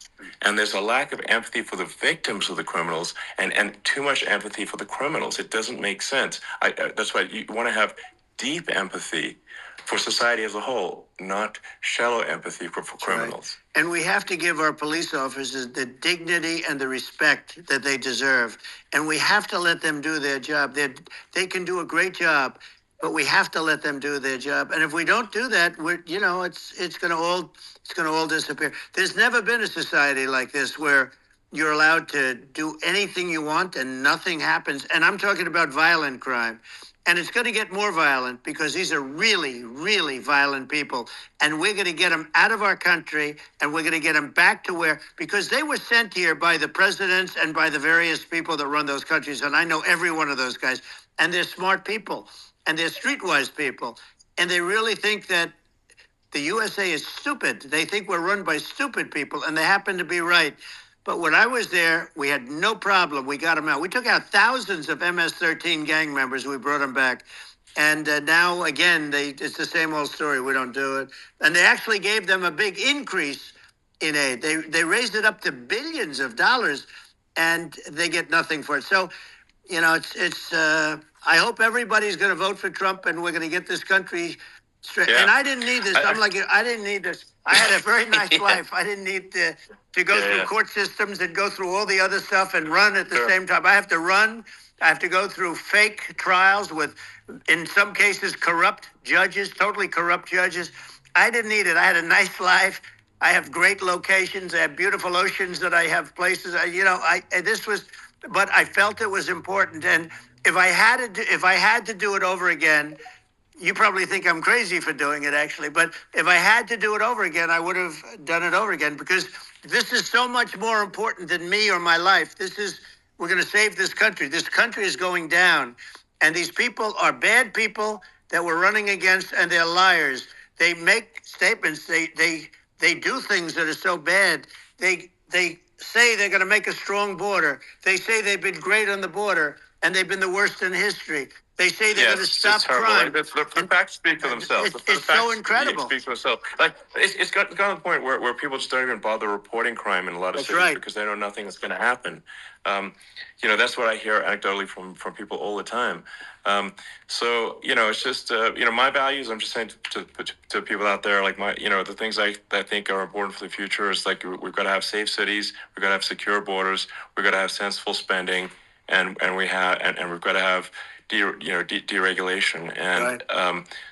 And there's a lack of empathy for the victims of the criminals, and too much empathy for the criminals. It doesn't make sense. That's why you want to have deep empathy for society as a whole, not shallow empathy for criminals. Right. And we have to give our police officers the dignity and the respect that they deserve. And we have to let them do their job. They can do a great job, but we have to let them do their job. And if we don't do that, it's going to all disappear. There's never been a society like this where you're allowed to do anything you want and nothing happens. And I'm talking about violent crime. And it's going to get more violent because these are really, really violent people. And we're going to get them out of our country, and we're going to get them back to because they were sent here by the presidents and by the various people that run those countries. And I know every one of those guys. And they're smart people, and they're streetwise people. And they really think that the USA is stupid. They think we're run by stupid people, and they happen to be right. But when I was there, we had no problem. We got them out. We took out thousands of MS-13 gang members. We brought them back. And now, again, it's the same old story. We don't do it. And they actually gave them a big increase in aid. They raised it up to billions of dollars, and they get nothing for it. So, I hope everybody's going to vote for Trump, and we're going to get this country straight. Yeah. And I didn't need this. I didn't need this. I had a very nice life. I didn't need to go through court systems and go through all the other stuff and run at the same time. I have to run. I have to go through fake trials with, in some cases, corrupt judges, totally corrupt judges. I didn't need it. I had a nice life. I have great locations. I have beautiful oceans that I have places. But I felt it was important. And if I had to do it over again, you probably think I'm crazy for doing it, actually. But if I had to do it over again, I would have done it over again, because this is so much more important than me or my life. We're going to save this country. This country is going down. And these people are bad people that we're running against, and they're liars. They make statements. They do things that are so bad. They say they're going to make a strong border. They say they've been great on the border, and they've been the worst in history. They say they're going to stop crime. Like, the facts speak for themselves. It's so incredible. Speak for themselves. Like, it's got to the point where people just don't even bother reporting crime in a lot of cities because they know nothing is going to happen. That's what I hear anecdotally from people all the time. So it's just my values. I'm just saying to people out there, like the things I think are important for the future is, like, we've got to have safe cities, we've got to have secure borders, we've got to have sensible spending, and we've got to have deregulation, and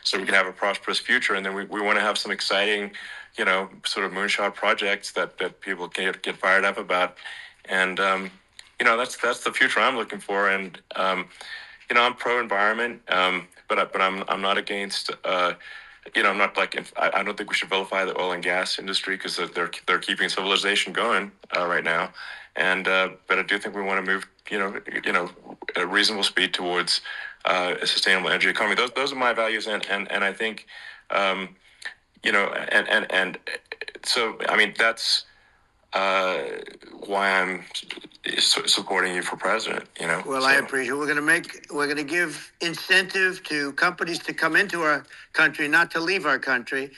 so we can have a prosperous future. And then we want to have some exciting, sort of moonshot projects that people can get fired up about. And that's the future I'm looking for. And I'm pro environment. I'm not against. I'm not like I don't think we should vilify the oil and gas industry because they're keeping civilization going right now, and but I do think we want to move at a reasonable speed towards a sustainable energy economy. Those are my values, and I think and so I mean that's uh, why I'm supporting you for president. Well, So I appreciate it. We're going to give incentive to companies to come into our country, not to leave our country.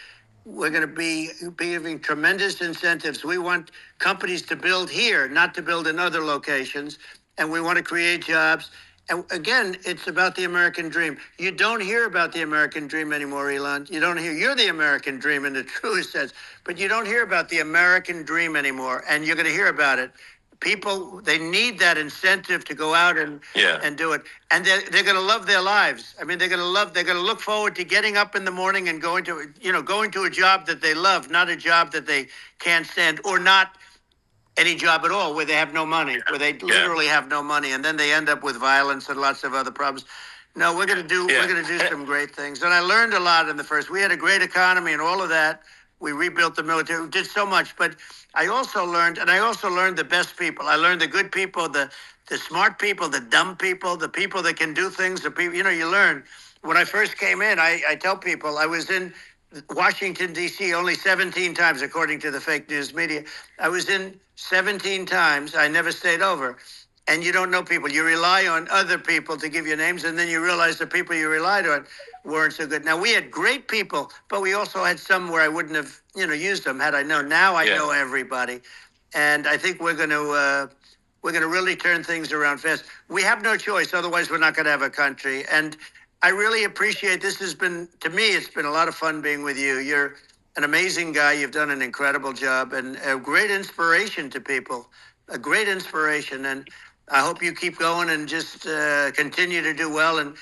We're going to be giving tremendous incentives. We want companies to build here, not to build in other locations. And we want to create jobs. And again, it's about the American dream. You don't hear about the American dream anymore, Elon. You don't hear, you're the American dream in the truest sense, but you don't hear about the American dream anymore. And you're going to hear about it. People, they need that incentive to go out and do it. And they're going to love their lives. I mean, they're going to look forward to getting up in the morning and going to a job that they love, not a job that they can't stand, or not any job at all where they have no money, where they literally have no money, and then they end up with violence and lots of other problems. No, we're going to do some great things. And I learned a lot in the first. We had a great economy and all of that. We rebuilt the military, we did so much. But I also learned the best people. I learned the good people, the smart people, the dumb people, the people that can do things. The people, you learn. When I first came in, I tell people I was in Washington, D.C. only 17 times, according to the fake news media. I was in 17 times. I never stayed over. And you don't know people. You rely on other people to give you names, and then you realize the people you relied on weren't so good. Now, we had great people, but we also had some where I wouldn't have, used them had I known. Now I know everybody. And I think we're going to really turn things around fast. We have no choice. Otherwise, we're not going to have a country. And I really appreciate this. To me, it's been a lot of fun being with you. You're an amazing guy. You've done an incredible job and a great inspiration to people, a great inspiration. And I hope you keep going and just continue to do well. And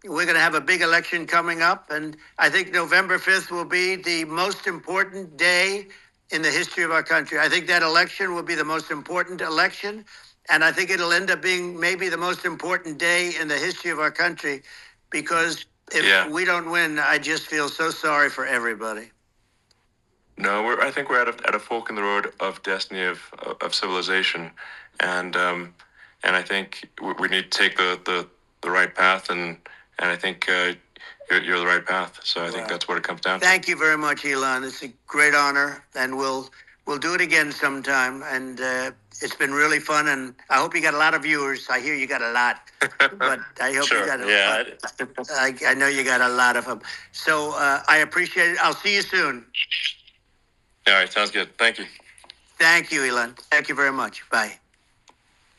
we're going to have a big election coming up. And I think November 5th will be the most important day in the history of our country. I think that election will be the most important election. And I think it'll end up being maybe the most important day in the history of our country, because if we don't win, I just feel so sorry for everybody. No, I think we're at a fork in the road of destiny of civilization, and I think we need to take the right path, and I think you're the right path. So I think that's what it comes down to. Thank you very much, Elon. It's a great honor, and we'll do it again sometime. And it's been really fun, and I hope you got a lot of viewers. I hear you got a lot, but I hope you got a lot. I know you got a lot of them. So I appreciate it. I'll see you soon. All right, sounds good. Thank you. Thank you, Elon. Thank you very much. Bye.